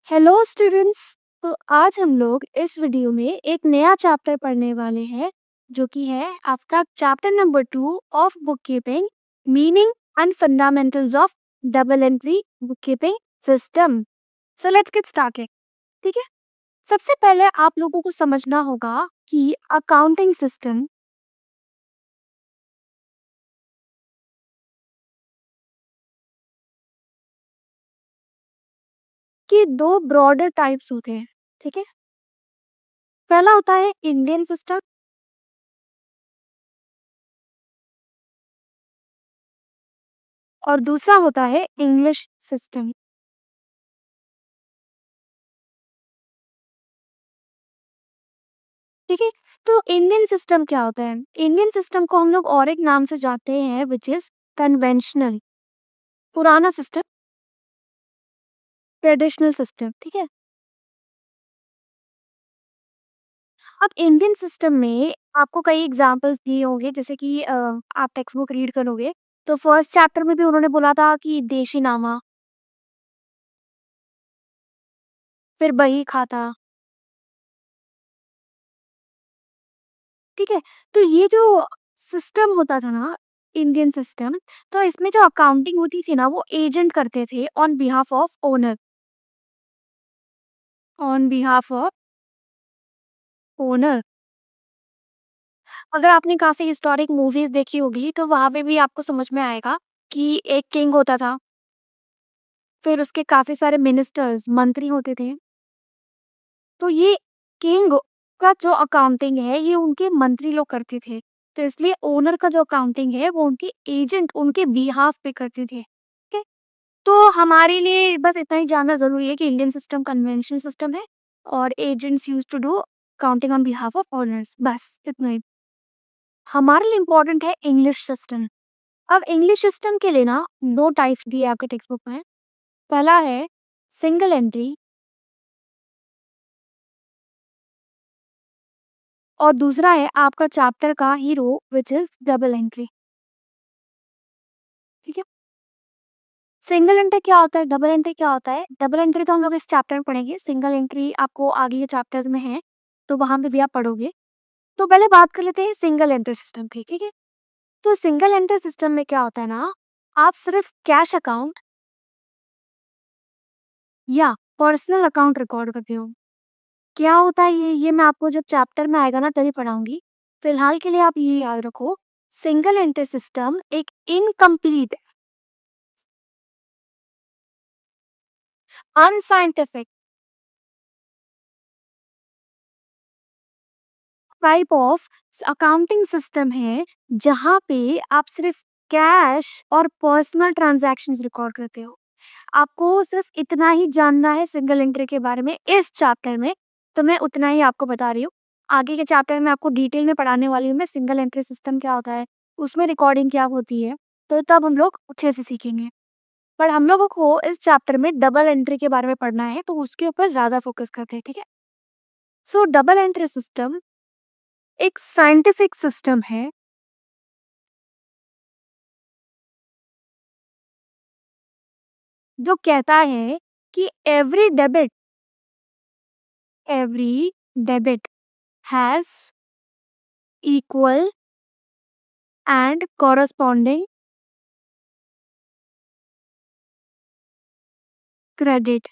Hello students. तो आज हम लोग इस वीडियो में एक नया चैप्टर पढ़ने वाले हैं जो कि है आपका chapter number 2 of book keeping, meaning and fundamentals of double entry book keeping system. So let's get started. ठीक है। सबसे पहले आप लोगों को समझना होगा कि अकाउंटिंग सिस्टम के दो ब्रॉडर टाइप्स होते हैं। ठीक है। पहला होता है इंडियन सिस्टम और दूसरा होता है इंग्लिश सिस्टम। ठीक है। तो इंडियन सिस्टम क्या होता है? इंडियन सिस्टम को हम लोग और एक नाम से जानते हैं विच इज कन्वेंशनल, पुराना सिस्टम, ट्रेडिशनल सिस्टम। ठीक है। अब इंडियन सिस्टम में आपको कई एग्जांपल्स दिए होंगे, जैसे कि आप टेक्स्ट बुक रीड करोगे तो फर्स्ट चैप्टर में भी उन्होंने बोला था कि देशी नामा, फिर बही खाता। ठीक है। तो ये जो सिस्टम होता था ना, इंडियन सिस्टम, तो इसमें जो अकाउंटिंग होती थी ना वो एजेंट करते थे on behalf of owner, on behalf of owner. अगर आपने काफ़ी हिस्टोरिक मूवीज़ देखी होगी, तो वहाँ पे भी आपको समझ में आएगा कि एक किंग होता था, फिर उसके काफ़ी सारे मिनिस्टर्स, मंत्री होते थे। तो ये किंग का जो अकाउंटिंग है, ये उनके मंत्री लोग करते थे। तो इसलिए ओनर का जो अकाउंटिंग है, वो उनके एजेंट, उनके बिहाफ़ पे करते थे। ठीक है? तो हमारे लिए बस इतना ही जानना ज़रूरी है कि इंडियन सिस्टम कन्वेंशनल सिस्टम है और agents used to do accounting on behalf of owners, बस इतना ही। हमारे लिए इम्पोर्टेंट है इंग्लिश सिस्टम। अब इंग्लिश सिस्टम के लिए ना 2 टाइप्स दिए आपके टेक्स्ट बुक में। पहला है सिंगल एंट्री और दूसरा है आपका चैप्टर का hero which is double entry. ठीक है? सिंगल एंट्री क्या होता है? डबल एंट्री क्या होता है? डबल एंट्री तो हम लोग इस चैप्टर में पढ़ेंगे, सिंगल एंट्री आपको आगे के चैप्टर्स में है, तो वहाँ पे भी आप पढ़ोगे। तो पहले बात कर लेते हैं सिंगल एंट्री सिस्टम की, ठीक है? तो सिंगल एंट्री सिस्टम में क्या होता है ना, आप सिर्फ कैश अकाउंट या पर्सनल अकाउंट रिकॉर्ड करते हो। क्या होता है ये मैं आपको जब चैप्टर में आएगा ना तभी पढ़ाऊँगी। फिलहाल के लिए आप ये याद रखो, सिंगल एंट्री सिस्टम एक incomplete, unscientific type of accounting system है, जहाँ पे आप सिर्फ कैश और पर्सनल ट्रांज़ैक्शंस रिकॉर्ड करते हो। आपको सिर्फ इतना ही जानना है सिंगल एंट्री के बारे में इस चैप्टर में, तो मैं उतना ही आपको बता रही हूँ। आगे के चैप्टर में आपको डिटेल में पढ़ाने वाली हूँ मैं सिंगल एंट्री सिस्टम क्या होता है, उसमें रिकॉर्डिंग क्या होती है, तो तब हम लोग अच्छे से सीखेंगे। पर हम लोगों को इस चैप्टर में डबल एंट्री के बारे में पढ़ना है, तो उसके ऊपर ज़्यादा फोकस करते हैं, ठीक है? सो डबल एंट्री सिस्टम एक साइंटिफिक सिस्टम है जो कहता है कि every debit has equal and corresponding credit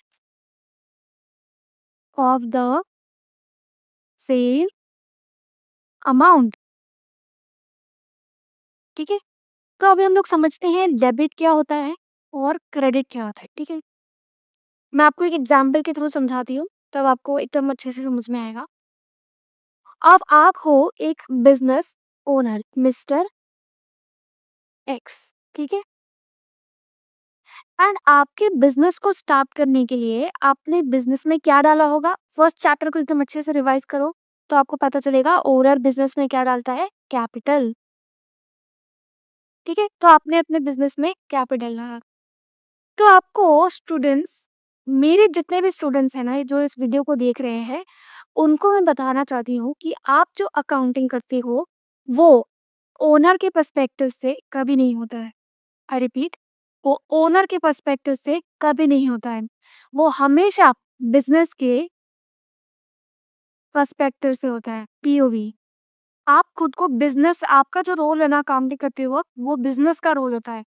of the same amount. ठीक है। तो अभी हम लोग समझते हैं डेबिट क्या होता है और क्रेडिट क्या होता है। ठीक है। मैं आपको एक एग्जांपल के थ्रू समझाती हूँ, तब आपको एकदम अच्छे से समझ में आएगा। अब आप हो एक बिजनेस ओनर मिस्टर एक्स। ठीक है। एंड आपके बिजनेस को स्टार्ट करने के लिए आपने बिजनेस में क्या डाला होगा, फर्स्ट चैप्टर को एकदम अच्छे से रिवाइज करो तो आपको पता चलेगा ओनर बिजनेस में क्या डालता है, कैपिटल। ठीक है। तो आपने अपने बिजनेस में कैपिटल डाला। तो आपको स्टूडेंट्स, मेरे जितने भी स्टूडेंट्स हैं ना जो इस वीडियो को देख रहे हैं, उनको मैं बताना चाहती हूँ कि आप जो अकाउंटिंग करते हो वो ओनर के पर्सपेक्टिव से कभी नहीं होता है। आई रिपीट, वो ओनर के पर्सपेक्टिव से कभी नहीं होता है। वो हमेशा बिज़नेस के पर्सपेक्टिव से होता है, पीओवी। आप खुद को बिज़नेस आपका जो रोल है ना अकाउंटिंग करते वक़्त, वो बिज़नेस का रोल होता है।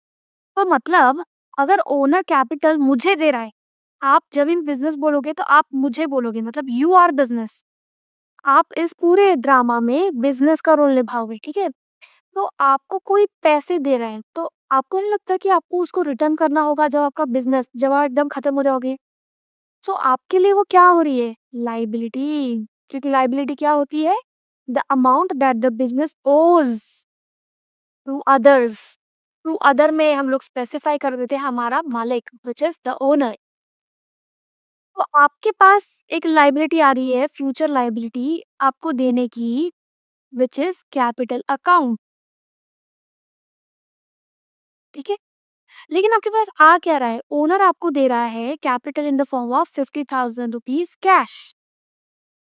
तो मतलब अगर ओनर कैपिटल मुझे दे रहा है, आप जब भी बिज़नेस बोलोगे तो आप मुझे बोलोगे मतलब यू आर बिज़नेस। आप इस पूरे ड्रामा में बिज़नेस का रोल निभाओगे, ठीक है? तो आपको कोई पैसे दे रहा है, तो आपको नहीं लगता कि आपको उसको रिटर्न करना होगा जब आपका बिज़नेस जब आप एकदम खत्म हो जाओगे? सो आपके लिए वो क्या हो रही है? लायबिलिटी। क्योंकि लायबिलिटी क्या होती है? The amount that the business owes to others. To other में हम लोग स्पेसिफाई कर देते हैं हमारा मालिक व्हिच इज़ द ओनर। तो आपके पास एक लायबिलिटी आ रही है, फ्यूचर लायबिलिटी आपको देने की व्हिच इज़ कैपिटल अकाउंट, ठीक है? लेकिन आपके पास आ क्या रहा है? ओनर आपको दे रहा है capital in the form of 50,000 rupees cash.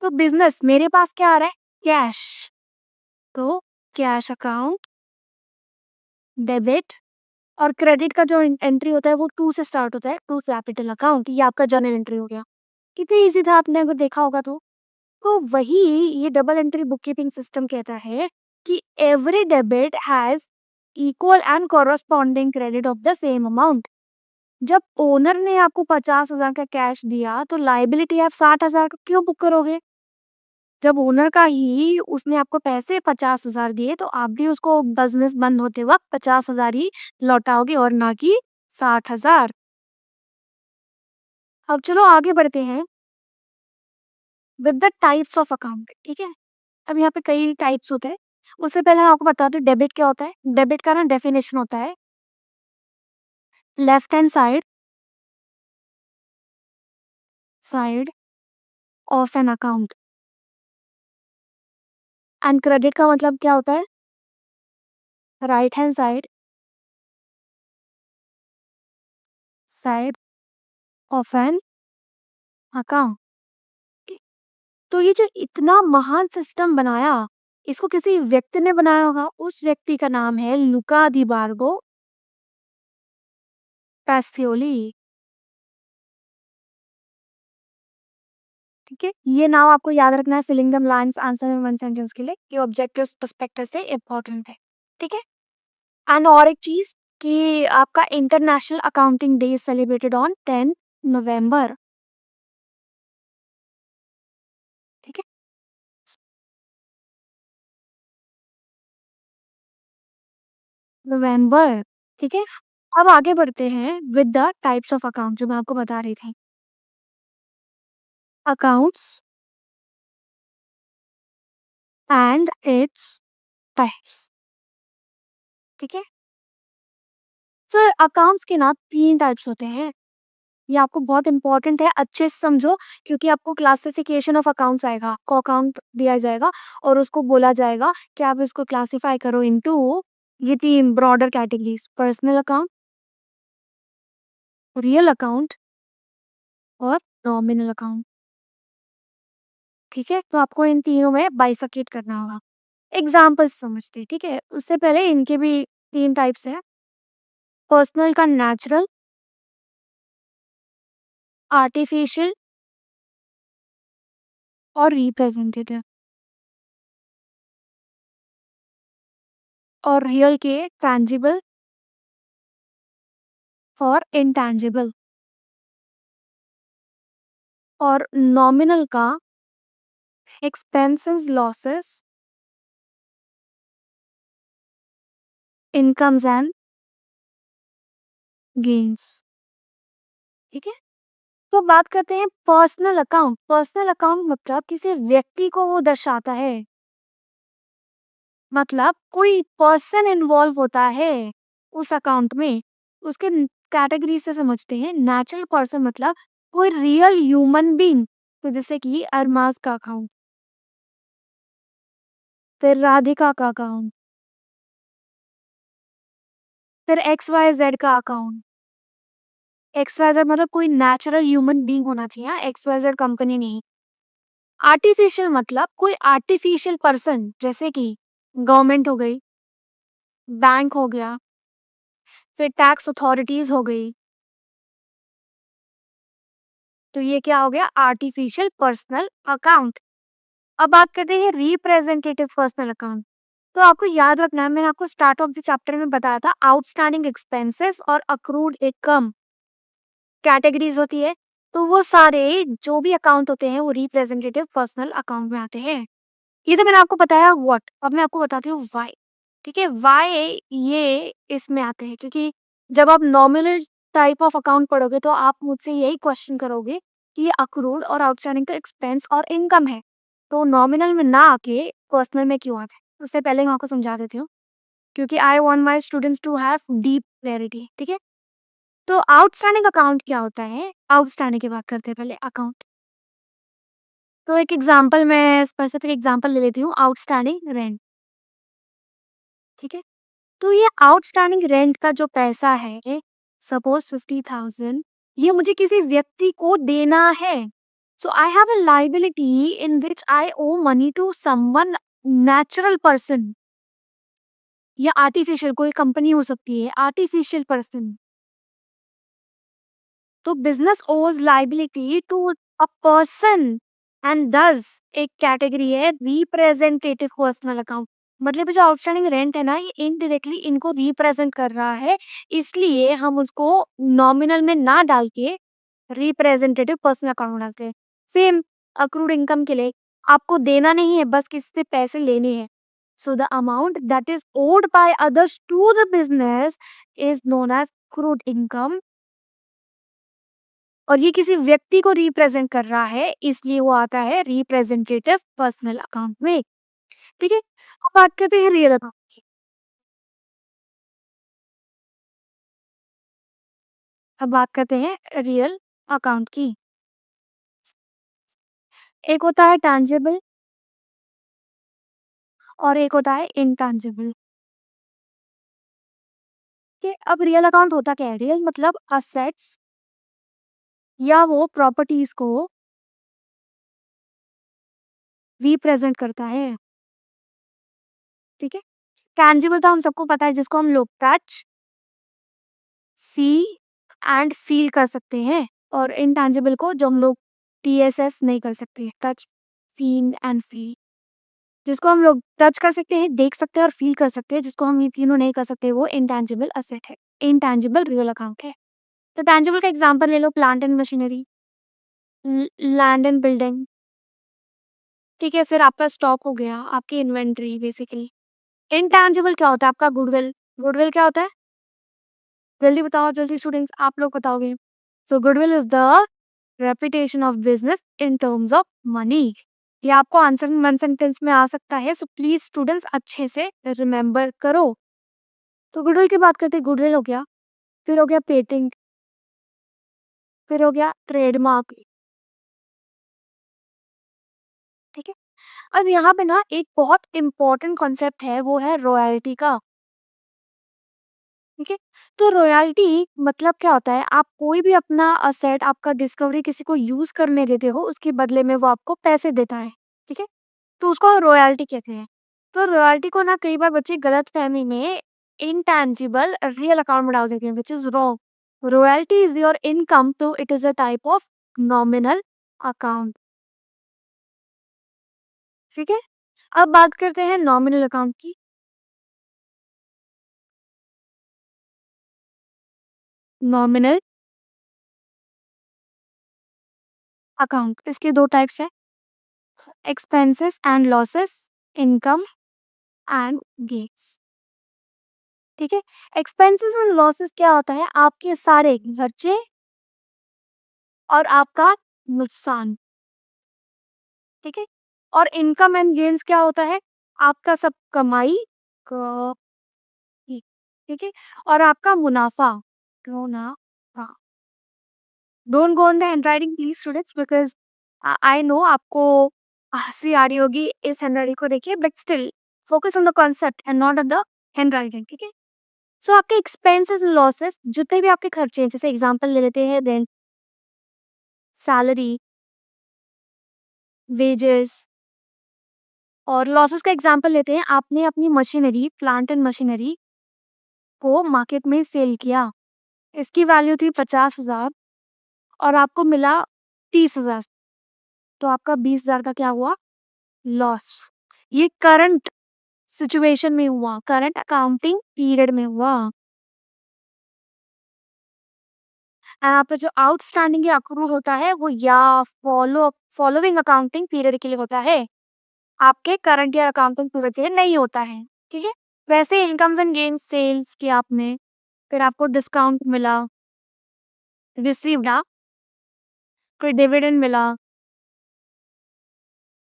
तो बिज़नेस मेरे पास क्या आ रहा है? कैश। तो कैश अकाउंट, डेबिट और क्रेडिट का जो एंट्री होता है वो टू से स्टार्ट होता है, टू कैपिटल अकाउंट। ये आपका जर्नल एंट्री हो गया। कितनी इजी था आपने अगर देखा होगा तो। तो वही ये डबल एंट्री बुककीपिंग सिस्टम कहता है कि every debit has equal and corresponding credit of the same amount. जब ओनर ने आपको 50,000 का कैश दिया तो लायबिलिटी आप 60,000 का क्यों बुक करोगे? जब ओनर का ही उसने आपको पैसे 50,000 दिए तो आप भी उसको बिज़नेस बंद होते वक़्त 50,000 ही लौटाओगे और ना कि 60,000। अब चलो आगे बढ़ते हैं with the types of account, ठीक है? अब यहाँ पे कई टाइप्स होते हैं। उससे पहले मैं आपको बता दूँ डेबिट क्या होता है? डेबिट का ना डेफिनिशन होता है left hand side side of an account and credit का मतलब क्या होता है? Right hand side side of an account. तो ये जो इतना महान सिस्टम बनाया, इसको किसी व्यक्ति ने बनाया होगा। उस व्यक्ति का नाम है लुका दी बार्गो पैसियोली, ठीक है? ये नाम आपको याद रखना है filling the blanks answer in one sentence के लिए। ये ऑब्जेक्टिव पर्सपेक्टिव से इम्पोर्टेंट है, ठीक है? एंड और एक चीज कि आपका international accounting day celebrated on 10 नवंबर, ठीक है? नवंबर, ठीक है? अब आगे बढ़ते हैं with the types of account जो मैं आपको बता रही थी। अकाउंट्स एंड इट्स टाइप्स, ठीक है? तो अकाउंट्स के ना 3 टाइप्स होते हैं। ये आपको बहुत इंपॉर्टेंट है, अच्छे से समझो क्योंकि आपको क्लासिफिकेशन ऑफ अकाउंट्स आएगा। आपको अकाउंट दिया जाएगा और उसको बोला जाएगा कि आप इसको क्लासिफाई करो इनटू ये 3 broader categories personal account, real account और नॉमिनल अकाउंट, ठीक है? तो आपको इन तीनों में बाइफरकेट करना होगा। एग्जाम्पल्स समझते हैं, ठीक है? उससे पहले इनके भी 3 टाइप्स हैं। पर्सनल का नेचुरल, आर्टिफिशियल और रिप्रेजेंटेटिव। और रियल के टैंजिबल और इंटैंजिबल। और नॉमिनल का expenses, losses, incomes and gains, ठीक है? तो बात करते हैं पर्सनल अकाउंट। पर्सनल अकाउंट मतलब किसी व्यक्ति को वो दर्शाता है, मतलब कोई पर्सन इन्वॉल्व होता है उस अकाउंट में। उसके कैटेगरी से समझते हैं। नेचुरल पर्सन मतलब कोई रियल ह्यूमन बीइंग, तो जैसे कि अरमाज का अकाउंट, फिर राधिका का अकाउंट, फिर एक्स वाई जेड का अकाउंट। एक्स वाई जेड मतलब कोई नेचुरल ह्यूमन बीइंग होना चाहिए, एक्स वाई जेड कंपनी नहीं। आर्टिफिशियल मतलब कोई आर्टिफिशियल पर्सन जैसे कि गवर्नमेंट हो गई, बैंक हो गया, फिर टैक्स अथॉरिटीज हो गई, तो ये क्या हो गया? Artificial personal account. अब बात करते हैं रिप्रेजेंटेटिव पर्सनल अकाउंट। तो आपको याद रखना है, मैंने आपको स्टार्ट ऑफ द चैप्टर में बताया था आउटस्टैंडिंग एक्सपेंसेस और अक्रूड इनकम कैटेगरीज होती है। तो वो सारे जो भी अकाउंट होते हैं वो रिप्रेजेंटेटिव पर्सनल अकाउंट में आते हैं। ये तो मैंने आपको बताया व्हाट, अब मैं आपको बताती हूँ व्हाई। ठीक है, व्हाई ये इसमें आते हैं, क्योंकि जब आप नॉमिनल टाइप ऑफ अकाउंट पढ़ोगे तो आप मुझसे यही क्वेश्चन करोगे कि ये अक्रूड और आउटस्टैंडिंग का एक्सपेंस और इनकम है, तो नॉमिनल में ना आके पर्सनल में क्यों आता है? उससे पहले मैं आपको समझा देती हूँ, क्योंकि I want my students to have deep clarity. ठीक है, तो आउटस्टैंडिंग अकाउंट क्या होता है? आउटस्टैंडिंग की बात करते हैं पहले अकाउंट। तो एक एग्जांपल, मैं स्पेसिफिक एग्जांपल ले लेती हूँ, आउटस्टैंडिंग रेंट। ठीक है, तो ये आउटस्टैंडिंग रेंट का जो पैसा है, सपोज 50,000, ये मुझे किसी व्यक्ति को देना है। So I have a liability in which I owe money to someone, natural person या आर्टिफिशियल, कोई कंपनी हो सकती है, आर्टिफिशियल पर्सन। तो business owes liability to a person and this एक कैटेगरी है रिप्रेजेंटेटिव पर्सनल अकाउंट। मतलब ये जो आउटस्टैंडिंग रेंट है ना, ये इनडायरेक्टली इनको रिप्रेजेंट कर रहा है, इसलिए हम उसको नॉमिनल में ना डाल के रिप्रेजेंटेटिव पर्सनल अकाउंट में डालते हैं। सेम अक्रूड इनकम के लिए आपको देना नहीं है, बस किसी से पैसे लेने हैं। So the amount that is owed by others to the business is known as accrued income, और ये किसी व्यक्ति को रिप्रेजेंट कर रहा है, इसलिए वो आता है रिप्रेजेंटेटिव पर्सनल अकाउंट में। ठीक है, अब बात करते हैं रियल अकाउंट की। अब बात करते हैं रियल अकाउंट की। एक होता है टैंजिबल और एक होता है इनटैंजिबल। ठीक है, अब रियल अकाउंट होता क्या है? रियल मतलब असेट्स या वो प्रॉपर्टीज को रिप्रेजेंट करता है। ठीक है, टैंजिबल तो हम सबको पता है, जिसको हम लोग टच, सी एंड फील कर सकते हैं, और इनटैंजिबल को जो हम लोग टीएसएफ नहीं कर सकते, टच, सीन एंड फील। जिसको हम लोग टच कर सकते हैं, देख सकते हैं और फील कर सकते हैं, जिसको हम ये तीनों नहीं कर सकते, वो इनटैंजिबल असेट है, इनटैंजिबल रियल अकाउंट है। तो टैंजिबल का एग्जांपल ले लो, plant and machinery, land and building. ठीक है, फिर आपका स्टॉक हो गया, आपकी इन्वेंट्री बेसिकली। इनटैंजिबल क्या होता है? आपका गुडविल। गुडविल क्या होता है? जल्दी बताओ, जल्दी स्टूडेंट्स, आप लोग बताओगे। So goodwill is the reputation of business in terms of money. ये आपको आंसर वन सेंटेंस में आ सकता है, सो प्लीज स्टूडेंट्स अच्छे से रिमेंबर करो। तो गुडविल की बात करते हैं, गुडविल हो गया, फिर हो गया पेटेंट, फिर हो गया ट्रेडमार्क। ठीक है, अब यहाँ पे ना एक बहुत इंपॉर्टेंट कॉन्सेप्ट है, वो है रॉयल्टी का। ठीक है, तो रॉयल्टी मतलब क्या होता है? आप कोई भी अपना असेट, आपका डिस्कवरी किसी को यूज करने देते हो, उसके बदले में वो आपको पैसे देता है। ठीक है, तो उसको रॉयल्टी कहते हैं। तो रॉयल्टी को ना कई बार बच्चे गलतफहमी में इनटैंजिबल रियल अकाउंट में डाल देते हैं, which is wrong. Royalty is your income, तो it is a type of nominal account. ठीक है, अब बात करते हैं नॉमिनल अकाउंट की। नॉमिनल अकाउंट, इसके दो टाइप्स है, expenses and losses, income and gains. ठीक है, एक्सपेंसेस एंड लॉसेस क्या होता है? आपके सारे खर्चे और आपका नुकसान। ठीक है, और इनकम एंड गेन्स क्या होता है? आपका सब कमाई क- ठीक है, और आपका मुनाफा। मुनाफा। Don't go on the handwriting please students, because I know आपको हंसी आ रही होगी इस हैंडराइटिंग को देखिए, but still focus on the concept and not on the handwriting. ठीक है, सो आपके एक्सपेंसेस एंड लॉसेस, जितने भी आपके खर्चे हैं, जैसे एग्जांपल ले लेते हैं, रेंट, सैलरी, वेजेस, और लॉसेस का एग्जांपल लेते हैं, आपने अपनी मशीनरी, प्लांट एंड मशीनरी को मार्केट में सेल किया, इसकी वैल्यू थी 50,000 और आपको मिला 30,000, तो आपका 20,000 का क्या हुआ? लॉस। ये करंट सिचुएशन में हुआ, करंट अकाउंटिंग पीरियड में हुआ। एंड आपका जो आउटस्टैंडिंग या अक्रूव होता है वो या फॉलोइंग अकाउंटिंग पीरियड के लिए होता है, आपके करंट ईयर अकाउंटिंग पीरियड के लिए नहीं होता है, ठीक है? वैसे इनकम्स एंड गेन्स सेल्स किया आपने, फिर आपको डिस्काउंट मिला, रिसीव्ड फिर डिविडेंड मिला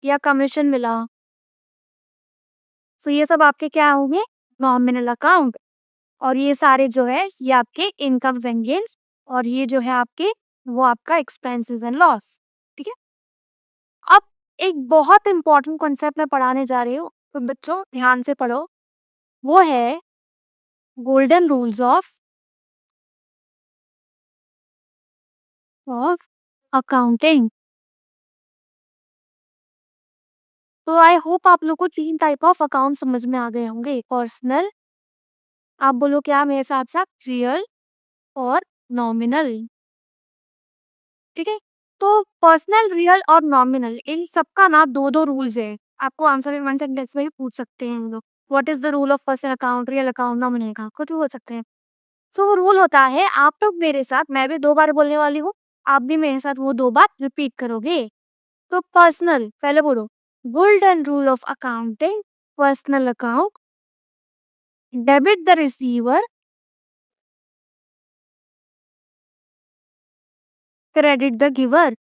या कमीशन मिला, तो ये सब आपके क्या होंगे? Nominal account. और ये सारे जो है ये आपके इनकम्स एंड गेन्स, और ये जो है आपके वो आपका एक्सपेंसेस एंड लॉस, ठीक है? अब एक बहुत इंपॉर्टेंट कॉन्सेप्ट मैं पढ़ाने जा रही हूँ, तो बच्चों ध्यान से पढ़ो। वो है गोल्डन रूल्स ऑफ अकाउंटिंग। तो आई होप आप लोग को 3 टाइप ऑफ अकाउंट समझ में आ गए होंगे। पर्सनल, आप बोलो क्या मेरे साथ-साथ? रियल और नॉमिनल, ठीक है? तो पर्सनल, रियल और नॉमिनल इन सबका ना 2-2 रूल्स है। आपको आंसर इन 1 सेंटेंस में भी पूछ सकते हैं हम लोग। What is the rule of personal account, real account, nominal account? कुछ भी बोल सकते हैं। तो वो रूल होता है, आप लोग मेरे साथ, मैं भी 2 बार बोलने वाली हूँ, आप भी मेरे साथ वो 2 बार रिपीट करोगे। तो पर्सनल पहले बोलो, golden rule of accounting, personal account, debit the receiver, credit the giver.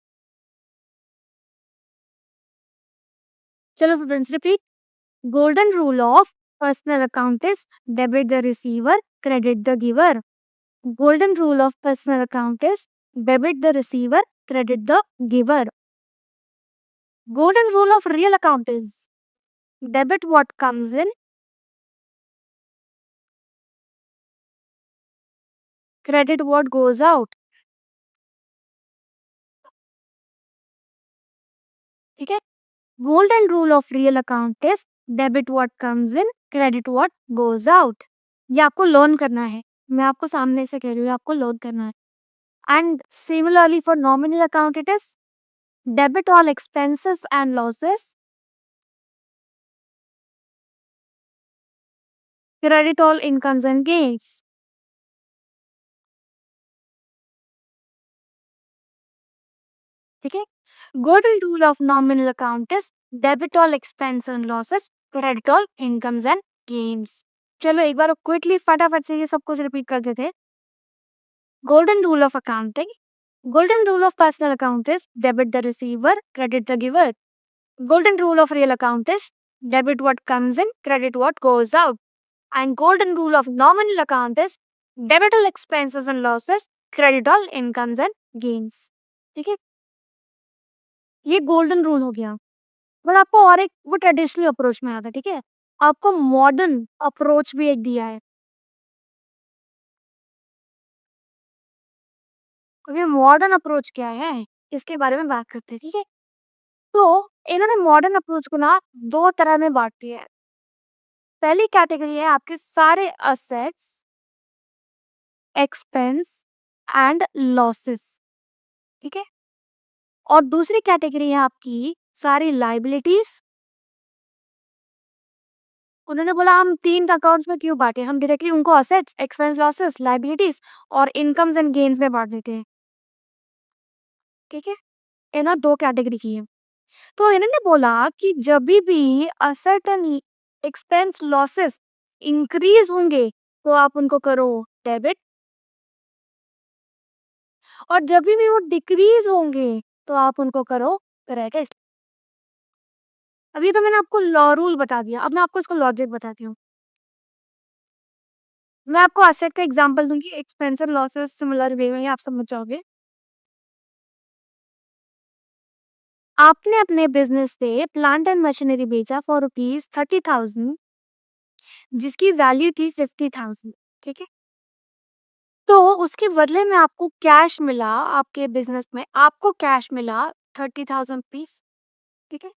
चलो students repeat. Golden rule of personal account is debit the receiver, credit the giver. Golden rule of personal account is debit the receiver, credit the giver. Golden rule of real account is debit what comes in, credit what goes out. ठीक है? Golden rule of real account is debit what comes in, credit what goes out. ये आपको learn करना है, मैं आपको सामने से कह रही हूँ, आपको लर्न करना है. And similarly for nominal account it is debit all expenses and losses, credit all incomes and gains. ठीक है? Golden rule of nominal account is debit all expense and losses, credit all incomes and gains. चलो एक बार quickly फटाफट से ये सब कुछ repeat कर देते हैं. Golden rule of accounting. Golden rule of personal account is debit the receiver, credit the giver. Golden rule of real account is debit what comes in, credit what goes out. And golden rule of nominal account is debit all expenses and losses, credit all incomes and gains. ठीक है? ये golden rule हो गया. But आपको और एक वो traditional approach में आता है, ठीक है? आपको मॉडर्न अप्रोच भी एक दिया है. अब ये मॉडर्न अप्रोच क्या है? इसके बारे में बात करते हैं, ठीक है? तो इन्होंने मॉडर्न अप्रोच को ना 2 तरह में बाँट दिया है. पहली कैटेगरी है आपके सारे असेट्स, एक्सपेंस एंड लॉसेस, ठीक है? और दूसरी कैटेगरी है आपकी सारी लायबिलिटीज़. उन्होंने बोला हम 3 अकाउंट्स में क्यों बाँटे? हम डायरेक्टली उनको असेट्स, एक्सपेंस, लॉसेस, लायबिलिटीज़ और इनकम्स एंड गेन्स में बाँट देते हैं. ठीक है? ये ना 2 कैटेगरी की है. तो इन्होंने बोला कि जभी भी सर्टेन एक्सपेंस लॉसेस इंक्रीज होंगे तो आप उनको करो डेबिट, और जब भी वो डिक्रीज होंगे तो आप उनको करो क्रेडिट. अभी तो मैंने आपको लॉ रूल बता दिया, अब मैं आपको इसको लॉजिक बताती हूँ. मैं आपको एसेट का एग्जांपल दूंगी, expense and losses similar way में आप समझ जाओगे. आपने अपने बिजनेस से प्लांट एंड मशीनरी बेचा फॉर ₹30,000 जिसकी वैल्यू थी 50,000. ठीक है? तो उसके बदले में आपको कैश मिला, आपके बिजनेस में आपको कैश मिला 30,000 रुपीस. ठीक है?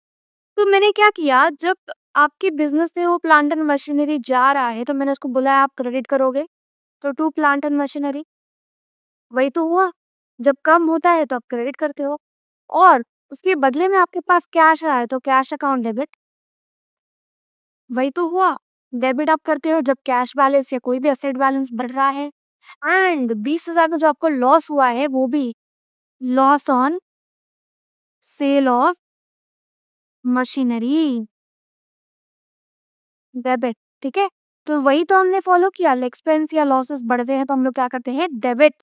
तो मैंने क्या किया, जब आपके बिजनेस से वो प्लांट एंड मशीनरी जा रहा है तो मैंने उसको बोला आप क्रेडिट करोगे, तो टू प्लांट एंड मशीनरी. वही तो हुआ. जब कम होता है तो आप क्रेडिट करते हो. और उसके बदले में आपके पास कैश आया तो कैश अकाउंट डेबिट। वही तो हुआ। डेबिट आप करते हो जब कैश बैलेंस या कोई भी एसेट बैलेंस बढ़ रहा है। एंड 20,000 का जो आपको लॉस हुआ है वो भी loss on sale of machinery, debit. ठीक है? तो वही तो हमने फॉलो किया। एक्सपेंस या लॉसेस बढ़ते हैं तो हम लोग क्या करते हैं, डेबिट।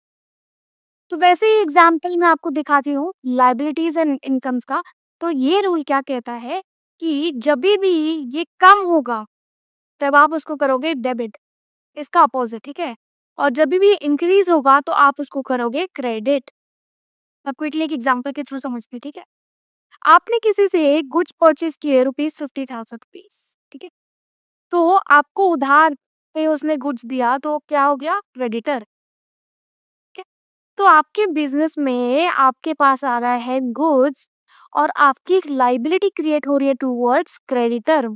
तो वैसे ही एग्जाम्पल मैं आपको दिखाती हूँ लाइबिलिटीज एंड इनकम्स का। तो ये रूल क्या कहता है कि जब भी ये कम होगा तब आप उसको करोगे डेबिट, इसका अपोजिट। ठीक है? और जब भी इंक्रीज होगा तो आप उसको करोगे क्रेडिट। अब क्विकली एक एग्जाम्पल के थ्रू समझते हैं। ठीक है? आपने किसी से गुड्स परचेज किए ₹50,000। ठीक है? तो आपको उधार पे उसने गुड्स दिया तो क्या हो गया, क्रेडिटर। ठीक है? तो आपके बिजनेस में आपके पास आ रहा है गुड्स और आपकी एक लाइबिलिटी क्रिएट हो रही है टूवर्ड्स क्रेडिटर।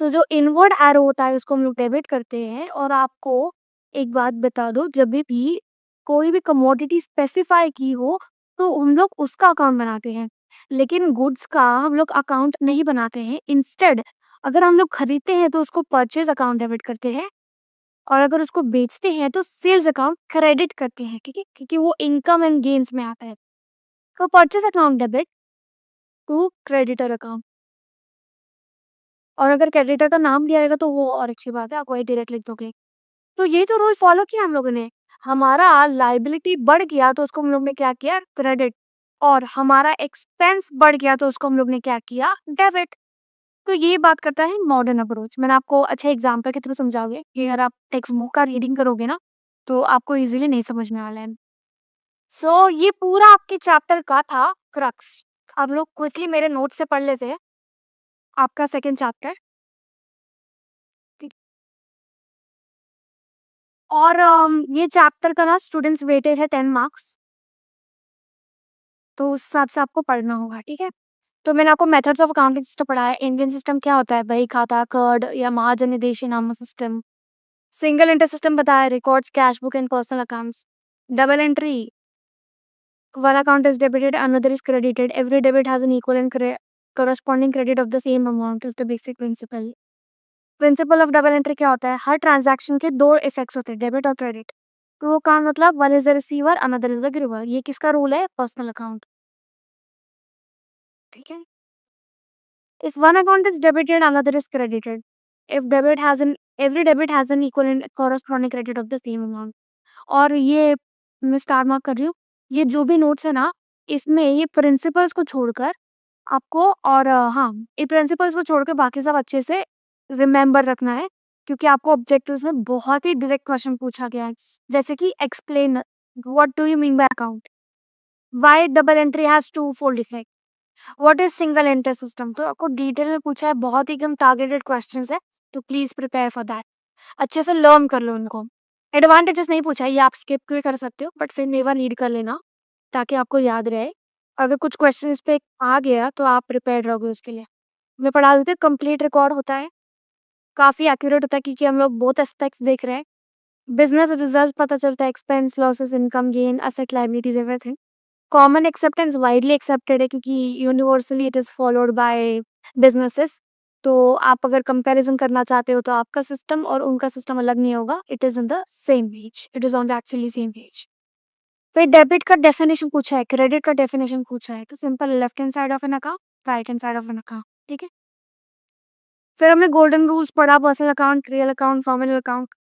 तो जो इनवर्ड एरो होता है उसको हम लोग डेबिट करते हैं। और आपको एक बात बता दो, जब भी कोई भी कमोडिटी स्पेसिफाई की हो तो हम लोग उसका अकाउंट बनाते हैं, लेकिन गुड्स का हम लोग अकाउंट नहीं बनाते हैं। इंस्टेड अगर हम लोग खरीदते हैं तो उसको परचेज अकाउंट डेबिट करते हैं, और अगर उसको बेचते हैं तो सेल्स अकाउंट क्रेडिट करते हैं। ठीक है? क्योंकि वो इनकम एंड गेन्स में आता है। तो purchase account debit to creditor account. और अगर क्रेडिटर का नाम दिया रहेगा तो वो और अच्छी बात है, आप वही डायरेक्ट लिख दोगे। तो ये तो रूल फॉलो किया हम लोगों ने। हमारा लायबिलिटी बढ़ गया तो उसको हम लोग ने क्या किया, क्रेडिट। और हमारा एक्सपेंस बढ़ गया तो उसको हम लोग ने क्या किया, डेबिट। तो ये बात करता है मॉडर्न अप्रोच। मैंने आपको अच्छे एग्जाम्पल के थ्रू समझाओगे कि अगर आप टेक्स्ट बुक का रीडिंग करोगे ना तो आपको इजीली नहीं समझ में वाला है। सो ये पूरा आपके चैप्टर का था क्रक्स। अब लोग क्विकली मेरे नोट से पढ़ लेते हैं आपका सेकंड चैप्टर। और ये चैप्टर का ना स्टूडेंट्स वेटेज है 10 मार्क्स। तो उस हिसाब से आपको पढ़ना होगा। ठीक है? तो मैंने आपको मेथड्स ऑफ अकाउंटिंग सिस्टम पढ़ाया। इंडियन सिस्टम क्या होता है, बही खाता, कर्ड या महाजन नामा सिस्टम। सिंगल एंट्री सिस्टम बताया, records, cash book and personal accounts. Double entry, one account is debited, another is credited. Every debit has an equal and corresponding credit of the same amount is the basic principle. Principle of double entry क्या होता है, हर transaction के दो effects होते हैं, debit और credit. तो वो काम मतलब one is the receiver, another is the giver. ये किसका रूल है, पर्सनल अकाउंट। ठीक है? If one account is debited, another is credited. If debit has an every debit has an equal and corresponding credit of the same amount. और ये मैं star mark कर रही हूँ। ये जो भी नोट्स है ना, इसमें ये प्रिंसिपल्स को छोड़कर आपको और हाँ, ये प्रिंसिपल्स को छोड़कर बाकी सब अच्छे से रिमेंबर रखना है, क्योंकि आपको ऑब्जेक्टिव्स में बहुत ही डायरेक्ट क्वेश्चन पूछा गया है। जैसे कि explain what do you mean by account, why double entry has two fold effect, what is single entry system. तो आपको डिटेल में पूछा है, बहुत ही एकदम टारगेटेड क्वेश्चंस है। तो प्लीज प्रिपेयर फॉर दैट, अच्छे से लर्न कर लो उनको। एडवांटेजेस नहीं पूछा है, ये आप स्किप भी कर सकते हो, बट फिर एक बार रीड कर लेना ताकि आपको याद रहे। अगर कुछ क्वेश्चन इस पे आ गया तो आप प्रिपेयर रहोगे उसके लिए। मैं पढ़ा देती हूँ। कंप्लीट रिकॉर्ड होता है, काफी एक्यूरेट होता है, क्योंकि हम लोग बोथ एस्पेक्ट्स देख रहे हैं। बिजनेस रिजल्ट पता चलता है, expense, losses, income, gain, asset, liabilities, everything. Common acceptance widely accepted है, क्योंकि universally it is followed by businesses. तो आप अगर कंपैरिजन करना चाहते हो तो आपका सिस्टम और उनका सिस्टम अलग नहीं होगा, it is in the same page, it is on the actually same page. फिर डेबिट का डेफिनेशन पूछा है, क्रेडिट का डेफिनेशन पूछा है। तो simple, left hand side of an account, right hand side of an account. ठीक है? फिर हमने गोल्डन रूल्स पढ़ा, personal account, real account, formal account.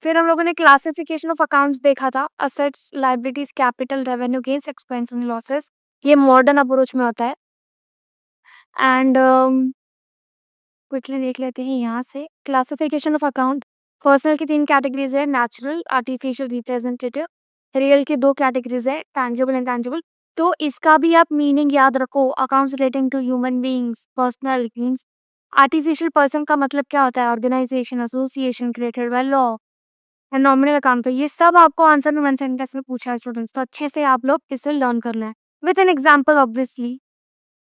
फिर हम लोगों ने क्लासिफिकेशन ऑफ अकाउंट्स देखा था, assets, liabilities, capital, revenue, gains, expense and losses. ये मॉडर्न अप्रोच में होता है। एंड क्विकली देख लेते हैं यहाँ से क्लासिफिकेशन ऑफ अकाउंट। पर्सनल की 3 कैटेगरीज है, नेचुरल, आर्टिफिशियल, रिप्रेजेंटेटिव। रियल की 2 कैटेगरीज है, टैंजिबल, इंटैंजिबल। तो इसका भी आप मीनिंग याद रखो, accounts relating to human beings, personal means artificial person का मतलब क्या होता है, organisation, association created by law. And nominal account पे ये सब आपको आंसर में वन सेंटेंस में पूछा है स्टूडेंट्स, तो अच्छे से आप लोग इसे लर्न करना है with an example obviously.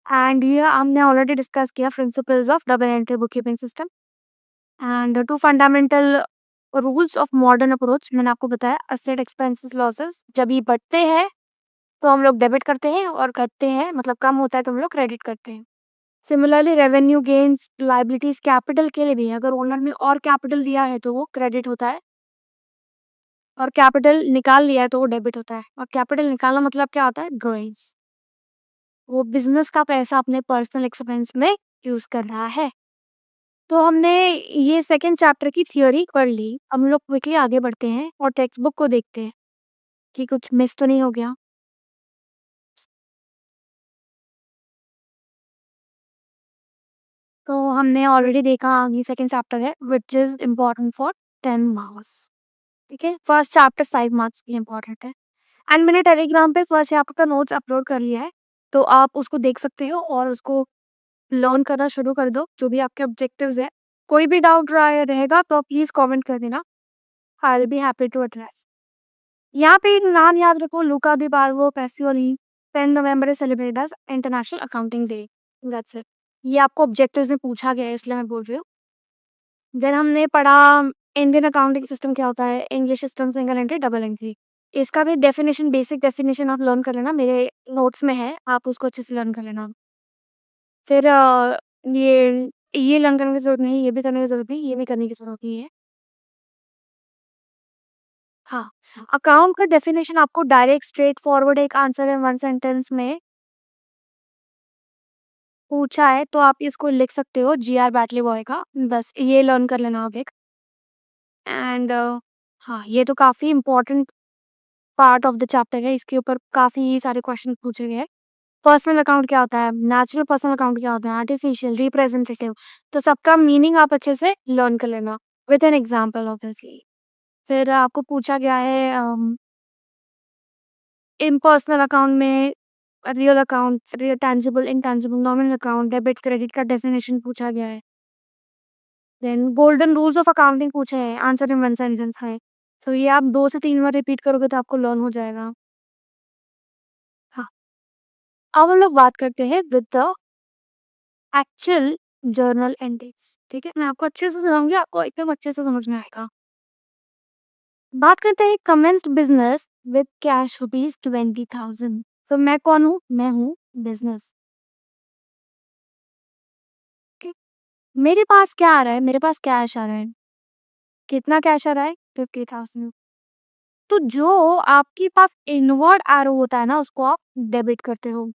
And ये हमने ऑलरेडी डिस्कस किया, principles of double entry book keeping system and two fundamental rules of modern approach मैंने आपको बताया, एसेट एक्सपेंसेस लॉसेस जब ये बढ़ते हैं तो हम लोग डेबिट करते हैं और घटते हैं मतलब कम होता है तो हम लोग क्रेडिट करते हैं। Similarly revenue gains, liabilities capital के लिए भी है, अगर ओनर ने और कैपिटल दिया है तो वो क्रेडिट होता है और कैपिटल निकाल लिया है तो वो डेबिट होता है। और कैपिटल निकालना मतलब क्या होता है? ड्रॉइंग्स। वो बिजनेस का पैसा अपने पर्सनल एक्सपेंस में यूज कर रहा है। तो हमने ये सेकंड चैप्टर की थ्योरी पढ़ ली। अब हम लोग क्विकली आगे बढ़ते हैं और टेक्स्ट बुक को देखते हैं कि कुछ मिस तो नहीं हो गया। तो हमने ऑलरेडी देखा ये सेकंड चैप्टर है which is important for 10 marks. ठीक है, फर्स्ट चैप्टर 5 मार्क्स के लिए इम्पोर्टेंट है। एंड मैंने टेलीग्राम पे फर्स्ट चैप्टर का नोट्स अपलोड कर लिया है, तो आप उसको देख सकते हो और उसको लर्न करना शुरू कर दो, जो भी आपके ऑब्जेक्टिव्स है। कोई भी डाउट रहेगा तो प्लीज कमेंट कर देना, I will be happy to address. यहाँ पे एक नाम याद रखो, Luca di Barbo Pacioli, 10 November is celebrated as international accounting day. That's it. ये आपको ऑब्जेक्टिव्स में पूछा गया है इसलिए मैं बोल रही हूँ। देन हमने पढ़ा इंडियन अकाउंटिंग सिस्टम क्या होता है, English system, single entry, double entry. इसका भी डेफिनेशन, बेसिक डेफिनेशन आप लर्न कर लेना, मेरे नोट्स में है, आप उसको अच्छे से लर्न कर लेना। फिर ये लर्न करने की ज़रूरत नहीं, ये भी करने की ज़रूरत नहीं, ये भी करने की ज़रूरत नहीं है। हाँ, अकाउंट का डेफिनेशन आपको डायरेक्ट स्ट्रेट फॉरवर्ड एक आंसर है 1 सेंटेंस में पूछा है, तो आप इसको लिख सकते हो जीआर बैटली बॉय का, बस ये लर्न कर लेना आप एक। एंड हाँ, ये तो काफ़ी important part of the chapter है, इसके ऊपर काफ़ी सारे क्वेश्चन पूछे गए हैं। पर्सनल अकाउंट क्या होता है, नेचुरल पर्सनल अकाउंट क्या होता है, आर्टिफिशियल, रिप्रेजेंटेटिव, तो सबका मीनिंग आप अच्छे से लर्न कर लेना विद एन एग्जांपल ऑब्वियसली। फिर आपको पूछा गया है इम्पर्सनल अकाउंट में real account, real tangible, intangible, nominal account, debit credit का डेफिनेशन पूछा गया है। Then golden rules of accounting पूछे हैं, आंसर इन वन सेंटेंस है। तो ये आप 2 से 3 बार रिपीट करोगे तो आपको लर्न हो जाएगा। हाँ, अब हम लोग बात करते हैं with the actual journal entries. ठीक है, मैं आपको अच्छे से समझाऊंगी, आपको एकदम अच्छे से समझ में आएगा। बात करते हैं commenced business with cash rupees 20,000। तो मैं कौन हूँ? मैं हूँ बिजनेस। मेरे पास क्या आ रहा है? मेरे पास कैश आ रहा है। कितना कैश आ रहा है? 50,000। तो जो आपके पास इनवर्ड एरो होता है ना, उसको आप डेबिट करते हो